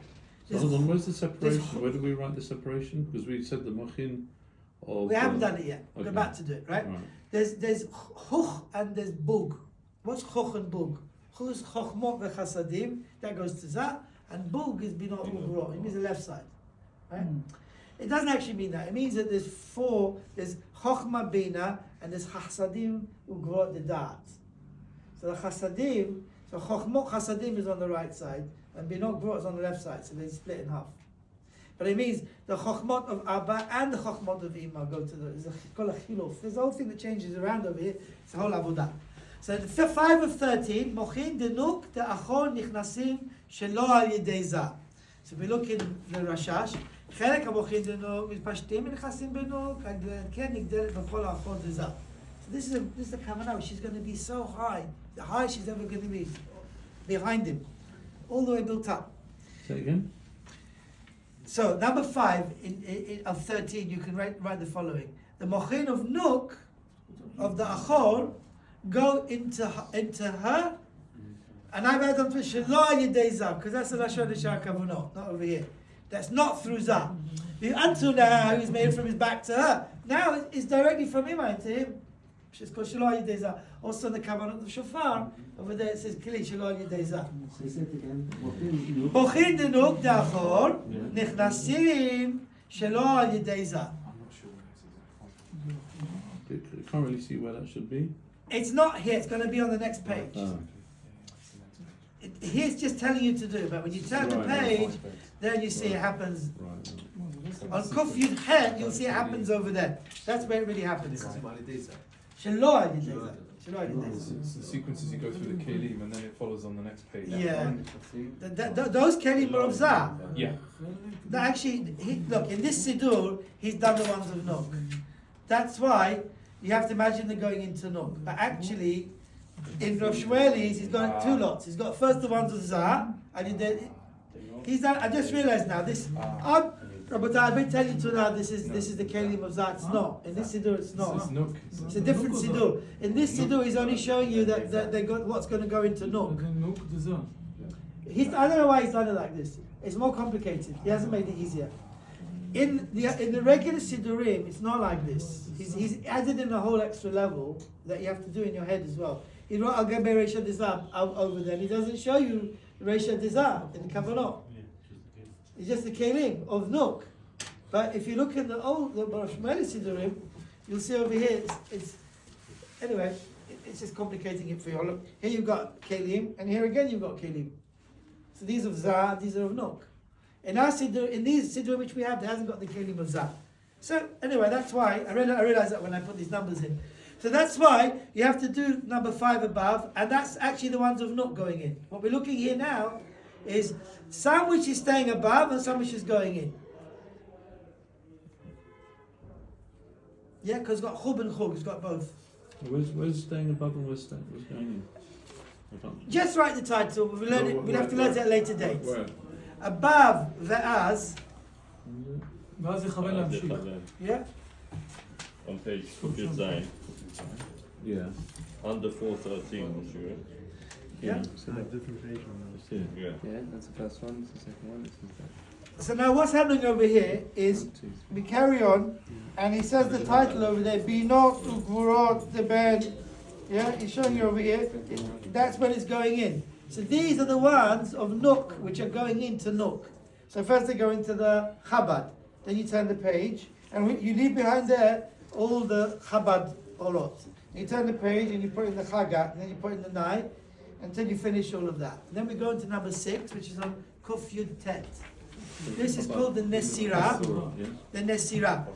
So hold on, where's the separation? Where do we write the separation? Because we said the mochin of... We haven't done it yet. Okay. We're about to do it, right? Right. There's chuch and there's bug. What's chuch and bug? Chuch is chochmot v'chasadim, that goes to Zah, and bug is binot u'gvurot. It means the left side, right? It doesn't actually mean that. It means that there's chochma bina, and there's chasadim u'gvurot the da'at. So the chasadim, so chochmot chasadim is on the right side, and binot gvurot is on the left side, so they split in half. But it means the chochmot of Abba and the chochmot of Ima go to it's called a chiluf. There's a whole thing that changes around over here. It's a whole avodah. So the 5 of 13, mochin denuk de achon nichnasim shelo al yedei zah. So if we look in the Rashash, חלק המוחין דנוק מתפשטים ונכנסים בנוק, כן נגדלת בכל האחור דזר. So this is the kavanah. She's going to be so high, the highest she's ever going to be, behind him, all the way built up. Say again? So number 5 of 13, you can write the following: the mochin of Nuk, of the achor, go into her, and I've added on to shelo yedei zah, because that's the lashon of kavanah, not over here. That's not through Zah. Until now, he's made from his back to her. Now it's directly from him to him. It's called Shelo Yedei Zah. Also in the Kavanah of Shofar, over there it says Kili Shelo Yedei Zah. Say it again. Mochin denuk da'achor nichnasim Shelo Yedei Zah. I can't really see where that should be. It's not here. It's going to be on the next page. Oh. Here's just telling you to do, but when you turn the page, then you see it happens. Right. On Kuf Yud Het, you'll see it happens over there. That's where it really happens. Shelo Yedei Zah. Shelo Yedei Zah. It's the sequences you go through the kelim and then it follows on the next page. Yeah. Those kelim are of Zah. Yeah. No, actually, look, in this Siddur, he's done the ones of Nuk. That's why you have to imagine they're going into Nuk. But actually, in Rav Shmueli's, he's got 2 lots. He's got first the ones of Zah, and he's done. I just realized now this. But I've been telling you to now. This is the kelim of Zah. It's not in this Siddur. It's not. It's a different Siddur. In this Siddur, he's only showing you that they got what's going to go into Nuk. I don't know why he's done it like this. It's more complicated. He hasn't made it easier. In the regular Siddurim, it's not like this. He's added in a whole extra level that you have to do in your head as well. He wrote Al Gabi Reisha Dizah over there. He doesn't show you Reisha Dizah in the Kavanah. It's just the kelim of Nuk. But if you look at the Rav Shmueli Siddurim, you'll see over here. Anyway, it's just complicating it for you. Look, here you've got kelim, and here again you've got kelim. So these of Zah, these are of Nuk. In our Siddur, in these Siddur which we have, there hasn't got the kelim of Zah. So anyway, that's why I realized that when I put these numbers in. So that's why you have to do number 5 above, and that's actually the ones of Nuk going in. What we're looking here now is some which is staying above and some which is going in. Yeah, because it's got Chub and Chug, it's got both. Where's staying above and where's going in? Just write the title, we'll have to learn it at a later date. Where? Above Ve'az, ואז יכוון להמשיך. yeah? On page Kufyud Zayin, Yeah. under 413, Monsieur. Yeah. So a different page on Yeah. Yeah, that's the first one, that's the second one, this is that. So now what's happening over here is, we carry on, and he says the title over there, Binot Ugvurot Deben. Yeah, he's showing you over here. That's when it's going in. So these are the ones of Nuk, which are going into Nuk. So first they go into the Chabad, then you turn the page, and you leave behind there all the Chabad Olot. You turn the page and you put in the Chagat, and then you put in the Nai, until you finish all of that. And then we go into number 6, which is on Kuf Yud Tet. This is called the Nesirah. The Nesirah.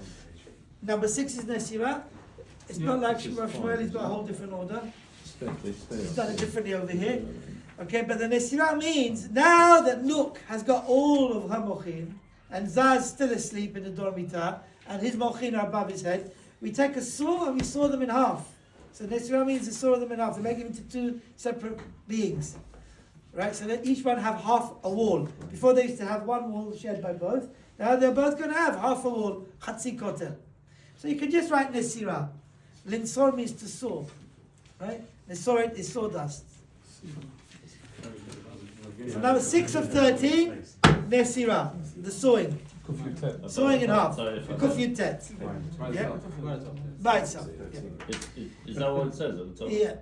Number 6 is Nesirah. It's Yeah, not like this is Rav fine. Shmueli's got a whole different order. They stay He's up. done it differently over here. Okay, but the Nesirah means now that Nook has got all of her mochin, and Zaz still asleep in the dormita, and his mochin are above his head, we take a saw and we saw them in half. So Nesirah means we saw them in half. They make them into two separate beings. Right, so that each one have half a wall. Before they used to have one wall shared by both. Now they're both going to have half a wall, chatzi kotel. So you can just write Nesirah. Linsor means to saw. Right? Nesoret is sawdust. So number 6 of 13, Nesirah, the sawing. Kufutet. Sawing in half. Sorry if I- Kuf Yutet. Yeah. By itself. Is that what it says at the top? Yeah.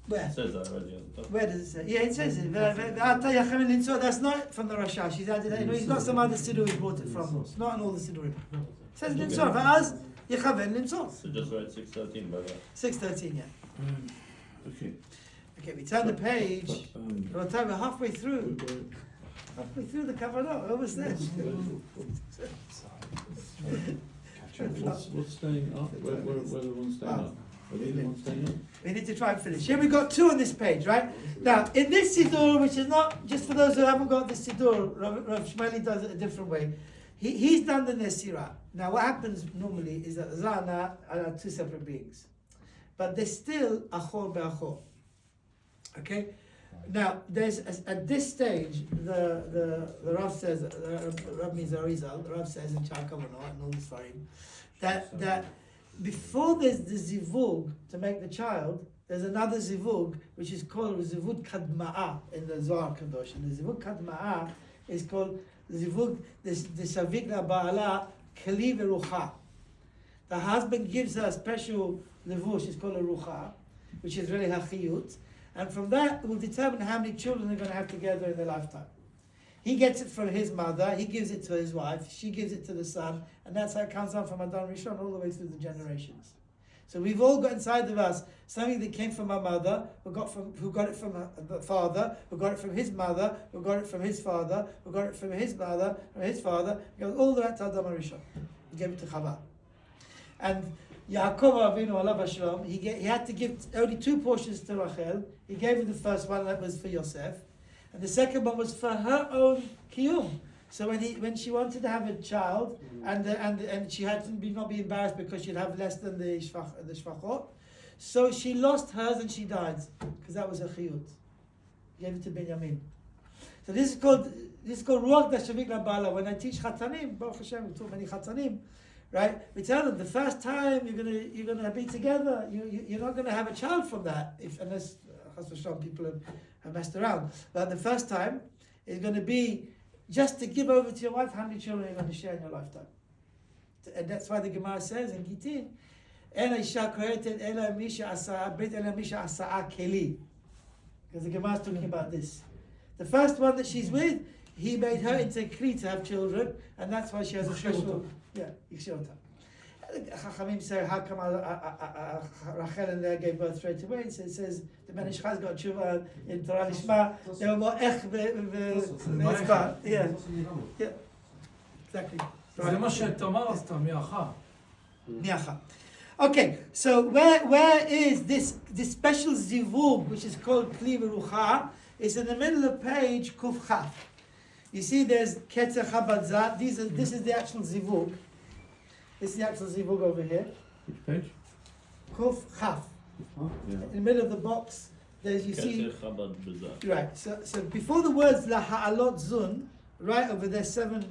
Where? It says that already at the top. Where does it say? Yeah, it says it. That's not from the Rashash. He's added that. He's got some other Siddur he brought it from. It's not in all the Siddurim. It says Linsor. For us, Yechaven Linsor. So just write 613 by that. 6:13, yeah. Okay. Okay, we turn the page. But, We're halfway through. Halfway through the Kavanah. Almost there. what's staying up? Where the one's staying up? Are these the ones staying up? We need to try and finish. Here we got 2 on this page, right? Now, in this Siddur, which is not, just for those who haven't got this Siddur, Rav Shmueli does it a different way. He's done the Nesirah. Now, what happens normally is that Zana are 2 separate beings. But they're still Achor be'Achor. Okay? Now, there's, at this stage, the Rav says, Rav means Arizal, the Rav says in Chakavanah and all this Farim, that before there's the zivug to make the child, there's another zivug which is called zivug kadma'a in the Zohar Kadosh. And the zivug kadma'a is called zivug the shavik ba'ala keli verucha. The husband gives her a special levush, it's called a rucha, which is really hachiyut, and from that it will determine how many children they're going to have together in their lifetime. He gets it from his mother, he gives it to his wife, she gives it to the son, and that's how it comes down from Adam Rishon all the way through the generations. So we've all got inside of us something that came from our mother, who got it from the father, who got it from his mother, who got it from his father, who got it from his mother, from his father, it goes all the way to Adam Rishon. He gave it to Chava. And Yaakov Avinu alav hashalom, he had to give only 2 portions to Rachel. He gave her the first one, that was for Yosef. And the second one was for her own kiyum. So when she wanted to have a child, and she had to not be embarrassed because she'd have less than the shvachot, so she lost hers and she died because that was her chiyut. Gave it to Benjamin. So this is called ruach dashavik labala. When I teach chatanim, Baruch Hashem, we taught many chatanim, right? We tell them the first time you're gonna be together, you're not gonna have a child from that, unless people have messed around. But the first time is going to be just to give over to your wife how many children you're going to share in your lifetime. And that's why the Gemara says in Gittin, because the Gemara is talking about this. The first one that she's with, he made her into a kli to have children, and that's why she has a special. Yeah, Yikshota. Chachamim say, how come Rachel and Leah gave birth straight away? So it says the Ben Ish Chaz got tshuva in Torah Lishma. They were more ech ve'etzba. Yeah, exactly. זה מה שתמר עשתה, מיאחה. Miacha. Okay, so where is this special zivug, which is called Kli V'Rucha? It's in the middle of page Kuf Chaf. You see, there's Ketzer Chabad Zat. This is the actual zivug. This is the actual zivug over here. Which page? Kuf Chaf. Oh, yeah. In the middle of the box, there's you see. Ketzer Chabad B'zah. Right. So before the words La Ha'alot Zun, right over there, 7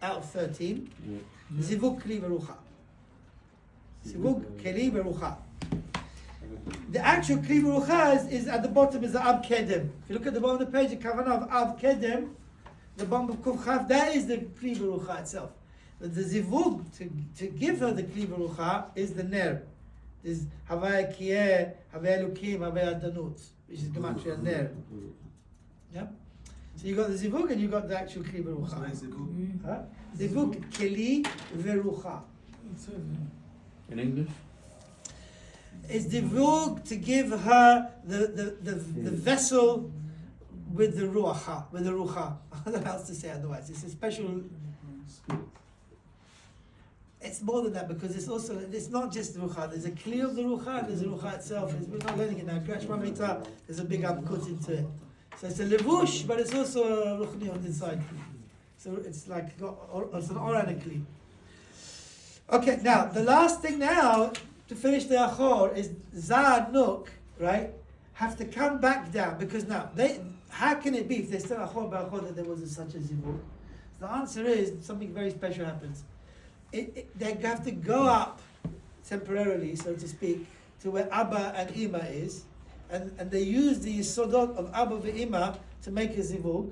out of 13. Yeah. Zivug Kli V'Rucha. Zivug Kli V'Rucha. The actual Kli V'Rucha is at the bottom is the Ab Kedem. If you look at the bottom of the page, the Kavanah of Ab Kedem, the bottom of Kuf Chaf, that is the Kli V'Rucha itself. But the Zivug, to give her the Kli V'Rucha, is the Ner. Is Havaya Kieh, Havaya Lukim, Havaya Danut, which is Gematria Ner. Yeah? So you got the Zivug and you got the actual Kli V'Rucha. Huh? Zivug Kli V'Rucha. In English? It's Zivug to give her the vessel with the Ruach, with the Rucha. I don't know how else to say otherwise. It's a special. it's more than that because it's not just the rucha. There's a kli of the rucha and there's a rucha itself. We're not learning it now. There's a big abkut into it. So it's a levush, but it's also a ruchni on the inside. So it's like it's an or and a kli. Okay, now the last thing now to finish the achor is za nuk, right? Have to come back down because now how can it be if there's still achor ba'achor that there wasn't such a zivug? The answer is something very special happens. They have to go up temporarily, so to speak, to where Abba and Ima is, and they use the Yisodot of Abba and Ima to make a zivug,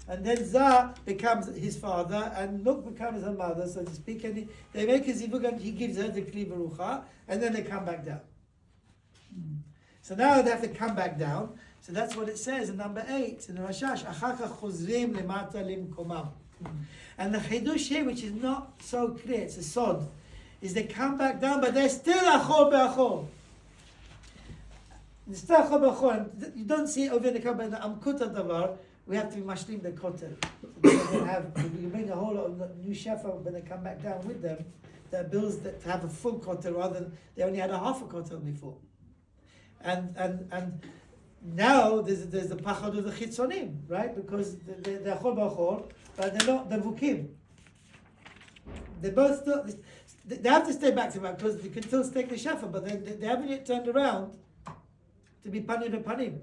and then Za becomes his father, and Nuk becomes her mother, so to speak, and they make a zivug and he gives her the Kli Barucha, and then they come back down. So now they have to come back down, so that's what it says in number 8, in the Rashash, Achar כך חוזרים למטה למקומם. And the chidush here, which is not so clear, it's a sod, is they come back down, but they're still achor be'achor. They're still achor be'achor. And you don't see it over in the Kabbal, in the Amkut davar, we have to be mashlim the kotel. You bring a whole lot of new shefa when they come back down with them, that bills that to have a full kotel rather than they only had a half a kotel before. And now there's the pachad of the chitzonim, right? Because they're achor be'achor, but they're not the vukim. They both still, they have to stay back to back because you can still stake the shafa, but they haven't yet turned around to be panim and panim.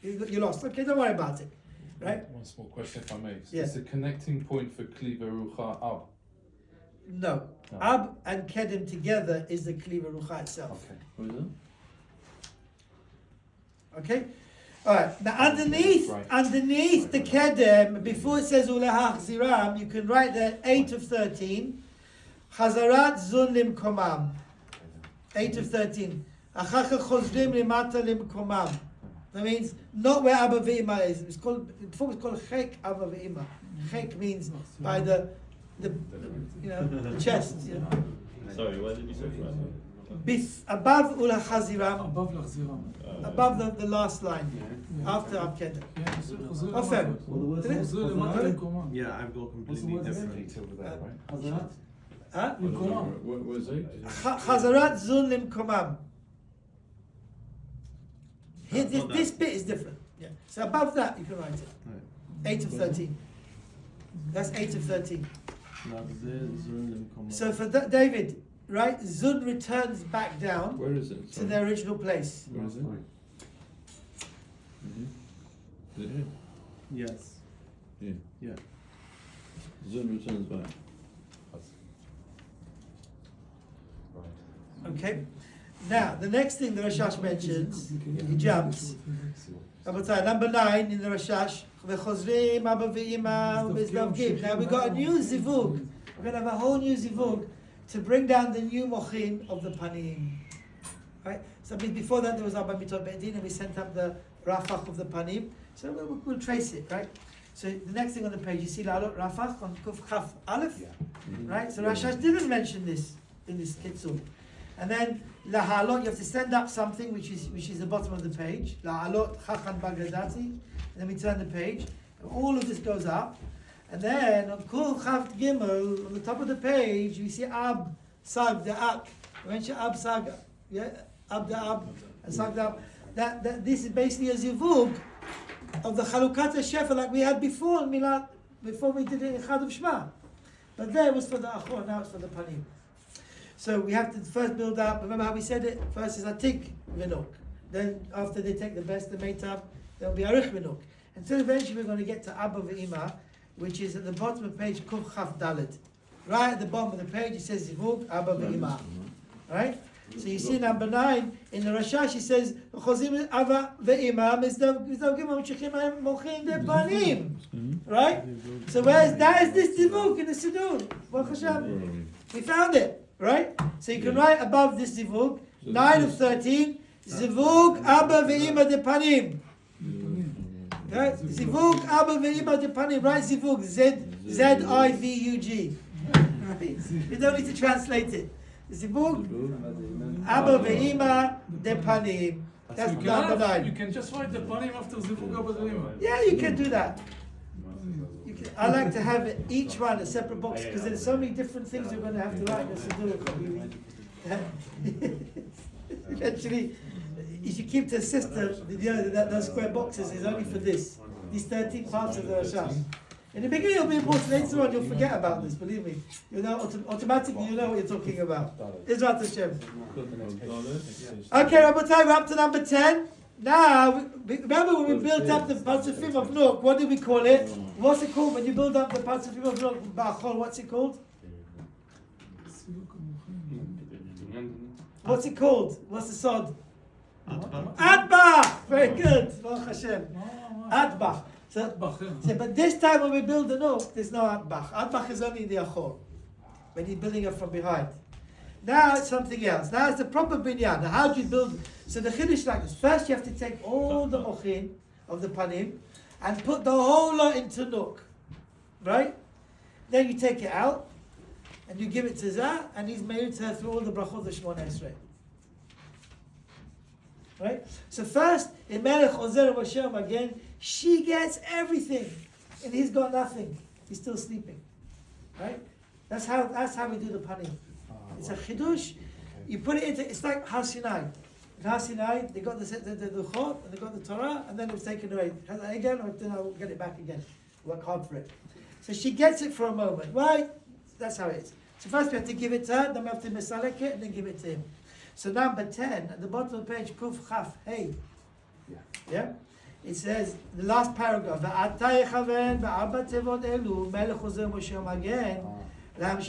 You lost. Okay, don't worry about it, right? One small question, if I may. Yeah. Is the connecting point for Kli Barucha Ab? No. Ab and Kedem together is the Kli Barucha itself. Okay. What is that? Okay? Alright, now underneath the Kedem, before it says Ulehach Ziram, you can write there 8 of 13. Chazarat Zun Lim Komam. 8 of 13. Achaka Chozrim Limata Lim Komam. That means not where Abba Ve'ima is. It's called, before it was called Chek Abba Ve'ima. Chek means by the chest. You know. Sorry, why did you say that? Above Ulachaziram. Above Lachziram. Above the last line. After Abkedem. Often. Yeah, I've got completely different. Over there, right? Huh? What was it? Chazarat Zun Lim Komam. Here, this bit is different. Yeah. So above that, you can write it. 8 of 13. That's 8 of 13. So for David, right, Zun returns back down. Where is it? To their original place. Where is it? Is it here? Yes. Yeah. Yeah. Zun returns back. Okay. Now, the next thing the Rashash mentions, he jumps. Number 9 in the Rashash. Now we got a new zivug. We're going to have a whole new zivug to bring down the new mochin of the panim. Right? So before that there was Abba Mitot Be'edin and we sent up the rafach of the panim. So we'll trace it, right? So the next thing on the page, you see rafach on kuf chaf aleph, right? So Rashash didn't mention this in this kitzur. And then lahalot, you have to send up something which is the bottom of the page. Lahalot chachan bagradati. And then we turn the page. And all of this goes up. And then on kul chav gimel, on the top of the page, you see ab sag the ak. Mention ab sag, yeah, ab the ab and sag the ab. That this is basically a zivug of the chalukat shefa like we had before in Milat, before we did it in Chad of Shema. But there was for the achor, now it's for the panim. So we have to first build up. Remember how we said it? First is atik vinuk. Then after they take the best, the meitab, there will be arich vinuk. Until eventually we're going to get to Abba Ve'ima, which is at the bottom of page Kuf Chaf Dalet. Right at the bottom of the page it says Zivug Abba Ve'ima. Right? So you see number 9 in the Rashash it says Chozim Abba Ve'ima Mizdavgim Moshichim Mochin De Panim. Right? So that is this Zivug in the Siddur. Baruch Hashem. We found it. Right? So you can write above this Zivug 9 of 13 Zivug Abba Ve'ima De Panim. Right? Zivug Abba Ve'ima De Panim. Right? Zivug Z-I-V-U-G. Right? You don't need to translate it. Zivug Abba Ve'ima De Panim. That's number 9. You can just write the panim after Zivug Abba Ve'ima. Yeah, you can do that. I like to have each one a separate box because there's so many different things you're going to have to write in a Siddur copy. Eventually, you should keep to a system. You know that those square boxes is only for this. These 13 parts of the Rashash. In the beginning, it'll be important. Later on, you'll forget about this. Believe me. You know automatically. You know what you're talking about. Israel Hashem. Okay, Rabotai, we're up to number 10. Now, remember when we built up the Parsufim of Nook, what did we call it? What's it called when you build up the Parsufim of Nook? Ba'achol, what's it called? What's it called? What's the sod? Adbach! Very good. Baruch Hashem. Adbach. So, but this time when we build the Nook, there's no Adbach. Adbach is only in the Achol. When you're building it from behind. Now it's something else. Now it's the proper binyan. Now how do you build? So the chiddush like this. First you have to take all the mochin of the panim and put the whole lot into Nook. Right? Then you take it out and you give it to Zah and he's made her through all the brachot of Shemona Esrei. Right? So first, in Melech Ozer Moshe again, she gets everything and he's got nothing. He's still sleeping. Right? That's how we do the panim. It's a chidush. You put it into. It's like Har Sinai. In Har Sinai, they got the Chot and they got the Torah, and then it was taken away. Again, or then I'll get it back again. Work hard for it. So she gets it for a moment, right? That's how it is. So first we have to give it to her, then we have to misalek it, and then give it to him. So number 10 at the bottom of the page, Kuf Chaf Hey. Yeah. It says the last paragraph. Va'ata yechaven ba'arba tevot elu melech ozer Moshe again. Right,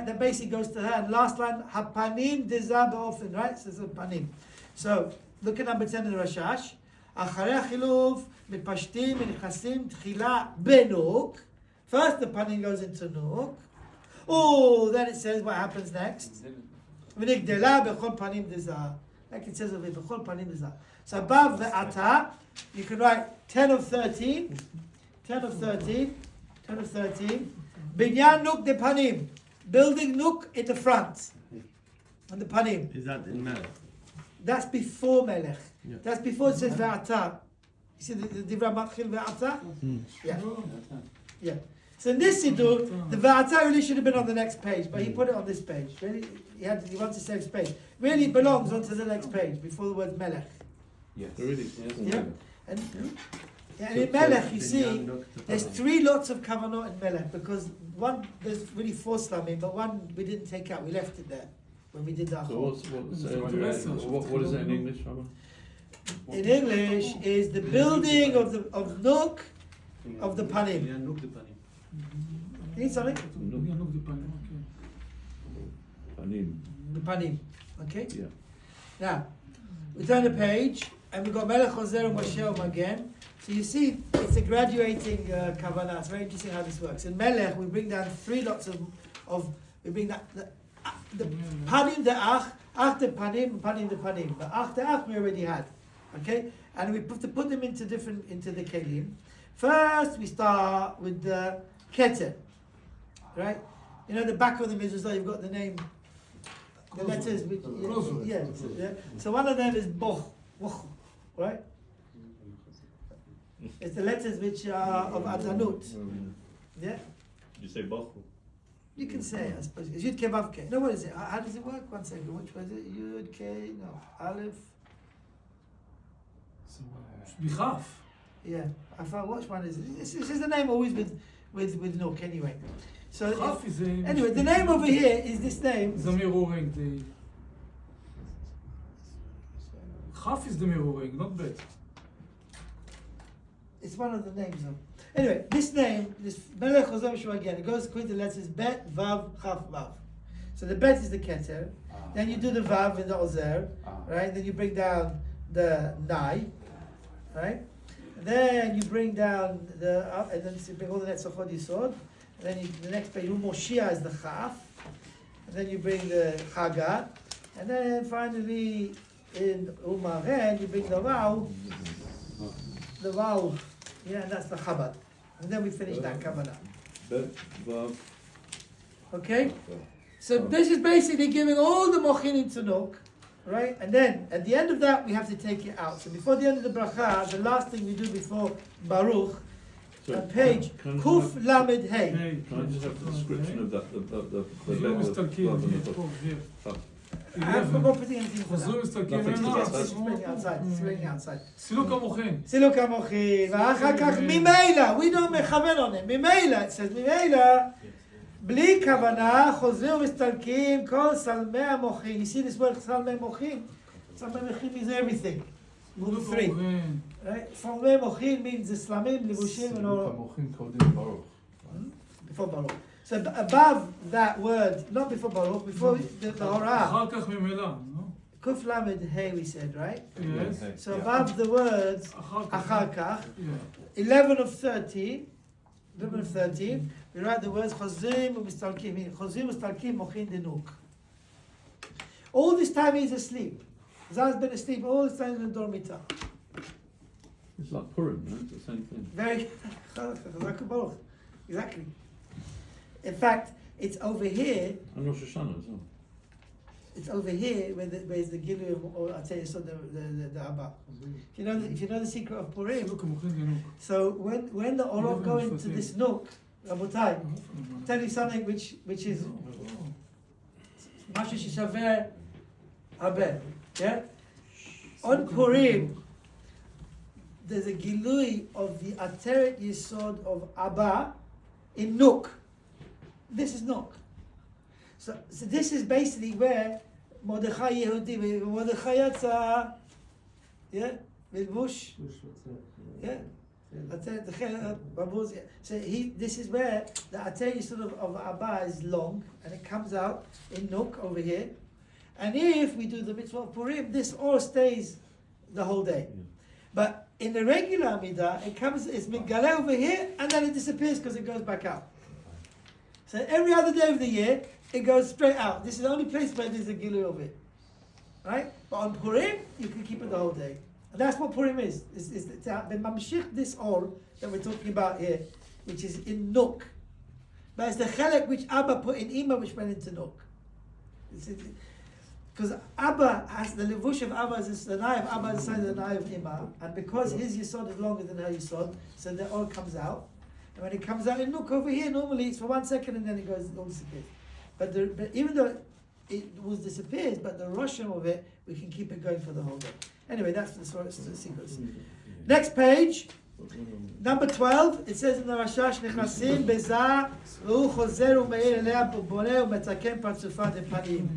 that basically goes to her. And last line, hapanim dezah be'ofen, right? So it's panim. So look at number 10 in the Rashash. Acharei chiluf mitpashtim v'nichasim tchila benuk. First the panim goes into nuk. Oh, then it says what happens next. V'nigdela b'chol panim dezah. Like it says over here, b'chol panim dezah. So above the ata, you can write 10 of 13. 10 of 13. 10 of 13. Binyan Nuk de Panim. Building Nuk at the front. And the Panim. Is that in Melech? That's before Melech. Yeah. That's before it says Ve'ata. You see the Divra Matchil Ve'ata? Yeah. Yeah. So in this Siddur, the Ve'ata really should have been on the next page, but he put it on this page. Really, he wanted to save space. Really it belongs onto the next page before the word Melech. Yes. Really? Yeah. And in Melech, you see, there's 3 lots of kavanot in Melech because one, there's really 4 slamim, but one we didn't take out, we left it there when we did that. So what is that in English, Rabbi? In English is the building of Nuk of the Panim. You need something? Panim. The Panim. Okay? Yeah. Now, we turn the page and we've got Melech Ozer and Moshe again. So you see, it's a graduating kavanah. It's very interesting how this works. In Melech, we bring down 3 lots of we bring that the panim the ach the panim the panim. The ach the ach we already had, okay, and we have to put them into the kelim. First, we start with the keter, right? You know the back of the mezuzah, you've got the name, the letters. Yeah. So one of them is boch, right? It's the letters which are of Adanut. Yeah? Did you say Bachu? You can say, I suppose. It's Yud Ke Vav Ke. No, what is it? How does it work? One second. Which was it? Yud Ke? No. Aleph? Bichaf. Yeah. I found which one is it? This is the name always with Nook anyway. So anyway, the name over here is this name. Zamir Oring. Chaf is the mirroring, not bet. It's one of the names though. Anyway, this name, this Melech Ozer Moshe again, it goes according to the letters Bet, Vav, Chaf, Vav. So the Bet is the Keter, then you do the Vav in the Ozer, right? Then you bring down the Nai, right? And then you bring down and then you bring all the Netzachot Yisod, and then the next page, Moshia is the Chaf, and then you bring the Chagat, and then finally in Umaren you bring the Vav, yeah, and that's the Chabad. And then we finish that Kavanah. Okay? So this is basically giving all the Mochin into Nuk, right? And then at the end of that, we have to take it out. So before the end of the bracha, the last thing we do before Baruch, So, page can I Kuf just have- Lamed Hey. Hey. Can I just have the description of that, the חוזרים letter מסתלקים, rather than here, the פה, here. I forgot putting anything for חוזרים that. מסתלקים, Nothing אין to ארץ. that. It's playing outside. It's playing outside. סילוק המוחין. סילוק המוחין, ואחר כך ממילא, we don't מכוון on it, ממילא, it says ממילא, בלי כוונה חוזרים ומסתלקים כל סלמי המוחין. You see this word סלמי מוחין? סלמי מוחין means everything. Group 3. המוחין. Right? סלמי מוחין means the סלמים, לבושים and all. המוחים קודם ברוך. Before Baruch. So above that word, not before Baruch, before the Horah, אחר כך ממילא, no? Kuf Lamed Hey we said, right? Yes. So above the words, אחר כך. אחר כך, Yeah. 11 of 13, we write the words Chozim u'mistalkim, meaning Chozim u'mistalkim mochin denuk. All this time he's asleep. Zah's been asleep all this time in the dormita. It's like Purim, right? It's the same thing. Very, exactly. In fact, it's over here. And Rosh Hashanah as well. It's over here where's the Gilu of, or I'll tell you so the Abba. If you know the secret of Purim, סילוק המוחין דנוק. so when the Orov go into this nook, Rabotai, tell you something which is משהו ששווה הרבה, yeah? On Purim, there's a Gilui of the Ateret Yisod of Abba in Nook. This is Nook. So this is basically where Mordechai Yehudi, Mordechai Yatza, yeah, Bilbush, yeah. So this is where the Ateret Yisod of Abba is long, and it comes out in Nook over here. And if we do the mitzvah of Purim, this all stays the whole day. But in the regular Amidah, it's Migale over here, and then it disappears because it goes back out. So every other day of the year, it goes straight out. This is the only place where there's a Gilu of it. Right? But on Purim, you can keep it the whole day. And that's what Purim is. It's the Mamshich, this all that we're talking about here, which is in Nook. But it's the Chelek which Abba put in Ima, which went into Nook. Because Abba has the levush of Abba is the eye of Abba is the size of the eye of Ima, and because his yisod is longer than her yisod, so that all comes out. And when it comes out in Nook over here, normally it's for 1 second and then it goes, it all disappears. But even though it was disappears, but the Rosham of it, we can keep it going for the whole day. Anyway, that's the sequence. Next page, number 12. It says in the Rashash, נכנסים בזה והוא חוזר ומאיר אליה בונה ומתקן פרצופה דפנים.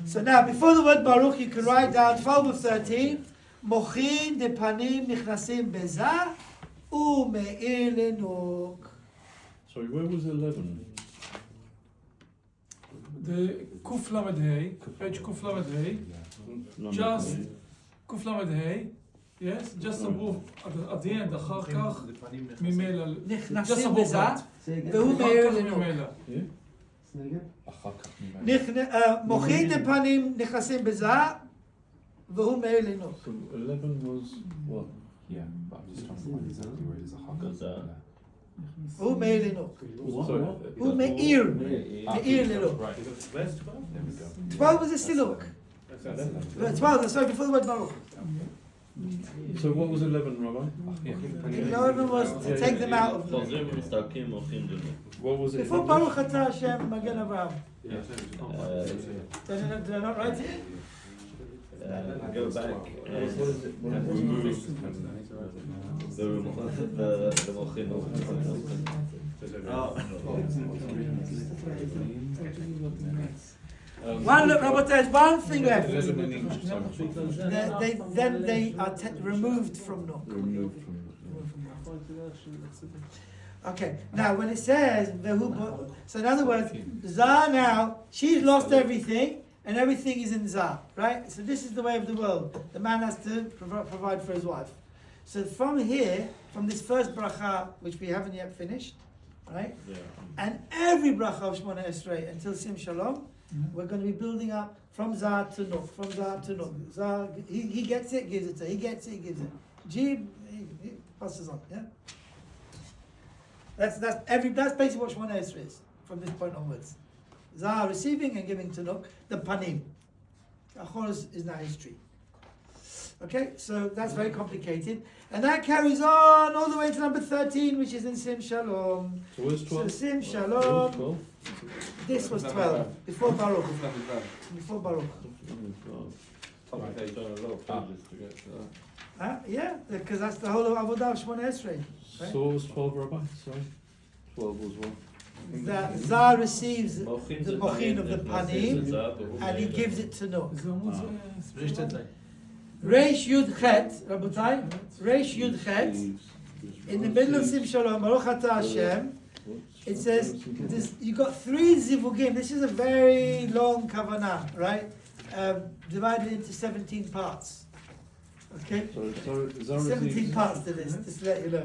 So now, before the word Baruch, you can write down 12 of 13. מוחין דפנים נכנסים בזה ומאיר לנוק. Sorry, where was 11? The קוף למד ה', page קוף למד ה', just קוף למד ה', yes, just above, at the end, אחר כך, ממילא, just נכנסים above בזה that, והוא אחר מאיר כך לנוק. ממילא. אחר כך ממילא. מוחין דפנים נכנסים בזה והוא מאיר לנוק. So 11 was what? Yeah, but I'm just trying to find exactly where it is a haka. והוא מאיר לנוק. Sorry. הוא מאיר לנוק. Right. Where's 12? There we go. 12 is a siluk. 12, sorry, before the word Baruch. So what was 11, Rabbi? The 11 was to take them out of them. חוזרים ומסתלקים מוחין דנוק. What was it? Before Baruch Atah Hashem Magen Avraham. Uh, Did I not write it? Go back and remove the mochin. One look, Rabbi, there's one thing left. 11 in English. Then they are removed from Nook. Removed from Okay, now when it says, so in other words, Zah now, she's lost everything, and everything is in Zah, right? So this is the way of the world. The man has to provide for his wife. So from here, from this first bracha, which we haven't yet finished, right? Yeah. And every bracha of Shemona Esrei until Sim Shalom, we're going to be building up from Zah to Nook, from Zah to Nook. Zah, he gets it, gives it to her. He gets it, he gives it. Jib, he passes on, yeah? That's basically what Shemona Esrei is, from this point onwards. Zah receiving and giving to Nook, the panim. Achor is not history. Okay, so that's very complicated. And that carries on all the way to number 13, which is in Sim Shalom. So where's 12? So Sim Where's Shalom, 12? this was 12, before Baruch. Before Baruch. I've done a lot of pages to get to that. Yeah, because that's the whole of Avodah of Shmona Esrei. Right? So what was 12, Rabbi? Sorry? 12 was what? That Zah receives the Mochin mochin of the panim, and he gives it to Noach. Reish Yud Chet, Rabotai, Reish Yud Chet, in the middle of Sim Shalom, Baruch Atah Hashem, it says, you got 3 zivugim. This is a very long kavanah, right? Divided into 17 parts. Okay? So Zah 17 receives, parts to this, just to let you know.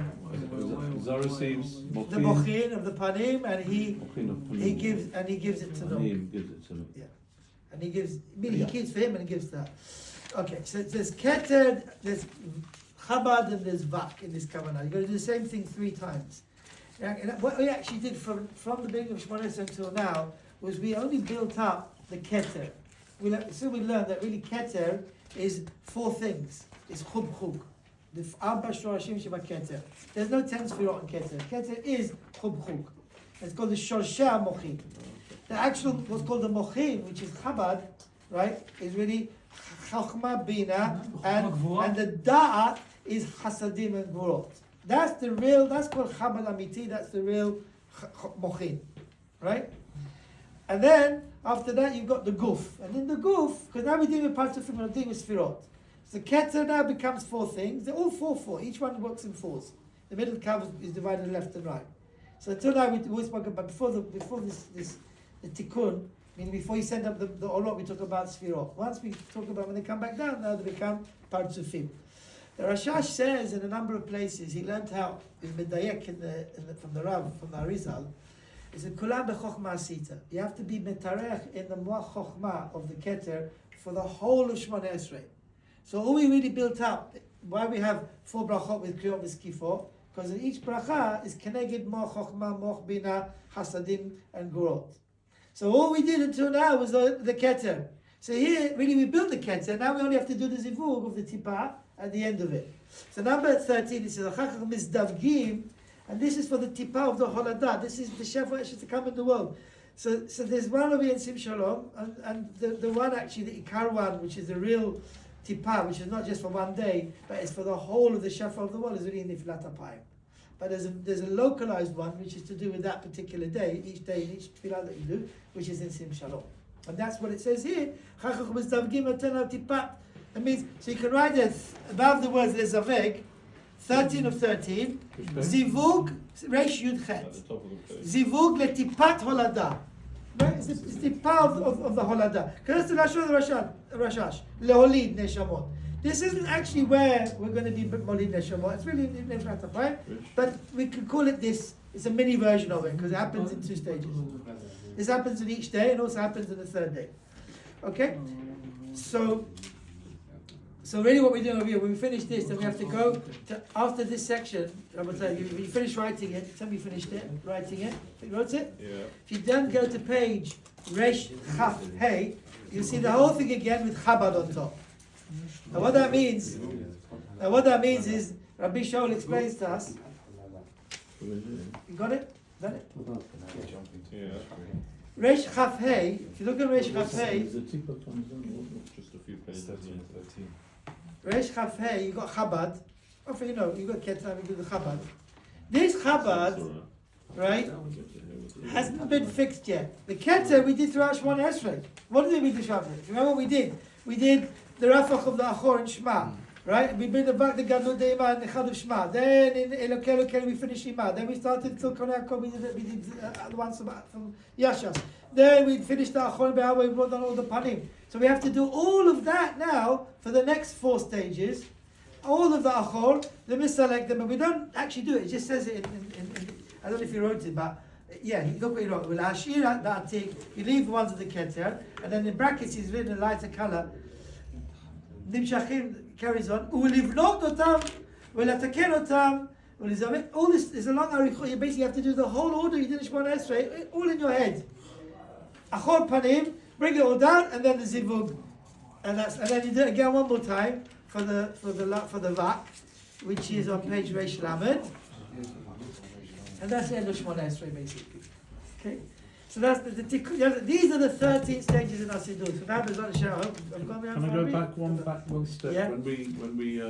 Zah receives The Mochin. mochin of the panim, and he Panim. gives it to Noach. Panim gives it to me. And he gives, he keeps for him and he gives that. Okay, so there's Keter, there's Chabad, and there's Vak in this Kavanah. You've got to do the same thing 3 times. And what we actually did from the beginning of Shemona Esrei until now was we only built up the Keter. So we learned that really Keter is 4 things. It's Chub Chug. The Arba Shorashim Sheba Keter. There's no 10 Sfirot in Keter. Keter is Chub Chug. It's called the Shorsha Mochin. The actual, what's called the Mochin, which is Chabad, right, is really Chachma Bina, and the Da'at is Hasadim and Gurot. That's called Chabad Amiti, that's the real Mochin, right? And then, after that, you've got the Guf. And in the Guf, because now we're dealing with Partzufim, we're dealing with Sfirot. So Keter now becomes 4 things. They're all 4. Each one works in 4s. The middle curve is divided left and right. So until now, we always spoke about, before this the Tikkun, meaning before you send up the Olot, we talk about Sfirot. Once we talk about when they come back down, now they become Partzufim. The Rashash says in a number of places, he learned how, in Medayek from the Rav, from the Arizal, he said, Kulam b'chokhmah asita. You have to be metarech in the moach chokhmah of the Keter for the whole of Shemona Esrei. So all we really built up, why we have 4 brachot with Kriyot v'Skifot, because in each bracha is Keneged moach chokhmah, moach bina, hasadim, and gurot. So all we did until now was the Keter. So here, really, we built the Keter. Now we only have to do the zivug of the tippah at the end of it. So number 13, it says, Achachach misdavgim, and this is for the tippah of the holadah. This is the shefa to come in the world. So there's one over here in Sim Shalom, and the one actually, the Ikar one, which is the real tippah, which is not just for one day, but it's for the whole of the shefa of the world, is really in Niflat HaPayim. But there's a localized one which is to do with that particular day, each day in each tefillah that you do, which is in Sim Shalom. And that's what it says here. That means, so you can write it above the words Lezaveg, 13 of 13, Zivug, Reish Yud Chet. Zivug letipat holadah. Right? It's the power of the holadah. Because that's the Lashon of Rashash. Leholid neshamot. This isn't actually where we're going to be molid neshamot. It's really in Nefrat HaPayim, but we could call it this. It's a mini version of it because it happens in 2 stages. This happens in each day and also happens in the 3rd day. Okay? So really what we're doing over here, when we finish this, then we have to go to, after this section, I will tell you, when you finish writing it, tell me you finished it, writing it, you wrote it? Yeah. If you then go to page Resh Chaf Hey, you'll see the whole thing again with Chabad on top. Now what that means is, Rabbi Shaul explains to us, you got it? Got it? Yeah. Resh Chaf Hey, if you look at Resh Chaf Hey, The tippah comes down. Just a few pages. 13. Resh Chaf Hey, you got Chabad. Oh, you know, you got Keter, you got the Chabad. This Chabad, right, hasn't been fixed yet. The Keter we did throughout Shemona Esrei. What did we do throughout it? Remember what we did? We did the Rafach of the Achor and Shema. Right? We bring back the Gadlut Deima and the Chad of Shema. Then in Elokei we finished Shema. Then we started till Konei we did the ones from Yashas. Then we finished the Achor Be'ah, we brought down all the Panim. So we have to do all of that now for the next 4 stages. All of the Achor, the Misalek them, and we don't actually do it. It just says it in I don't know if you wrote it, but yeah, look what he wrote. Well, Ashir the Atik, you leave the ones of the Keter, and then in brackets he's written in lighter color. Nimshachim carries on. Ulivnot otam, ulataken otam, ulizaveh. All this is a long arichot. You basically have to do the whole order you did in Shemona Esrei, all in your head. Achor panim, bring it all down, and then the zivug and then you do it again one more time for the vak, which is on page Reish Lamed, and that's the end of Shmona Esrei basically. Okay, so that's the Tikkun. These are the 13 stages in our Siddur. So now there's a show. Can I go back one step? Yeah. When we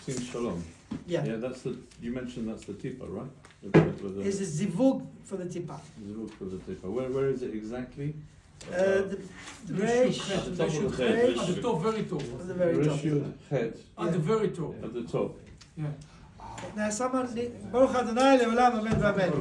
sing Shalom. Yeah. Yeah, that's the. You mentioned that's the tipa, right? It's a zivug for the tipa. Zivug for the tipa. Where is it exactly? The Reish. At the top of the Reish. At the top, very top. At the very top. Rish Yud Het. At the very top. At the top. Yeah. Now someone, Baruch Adonai le'olam amen v'amen.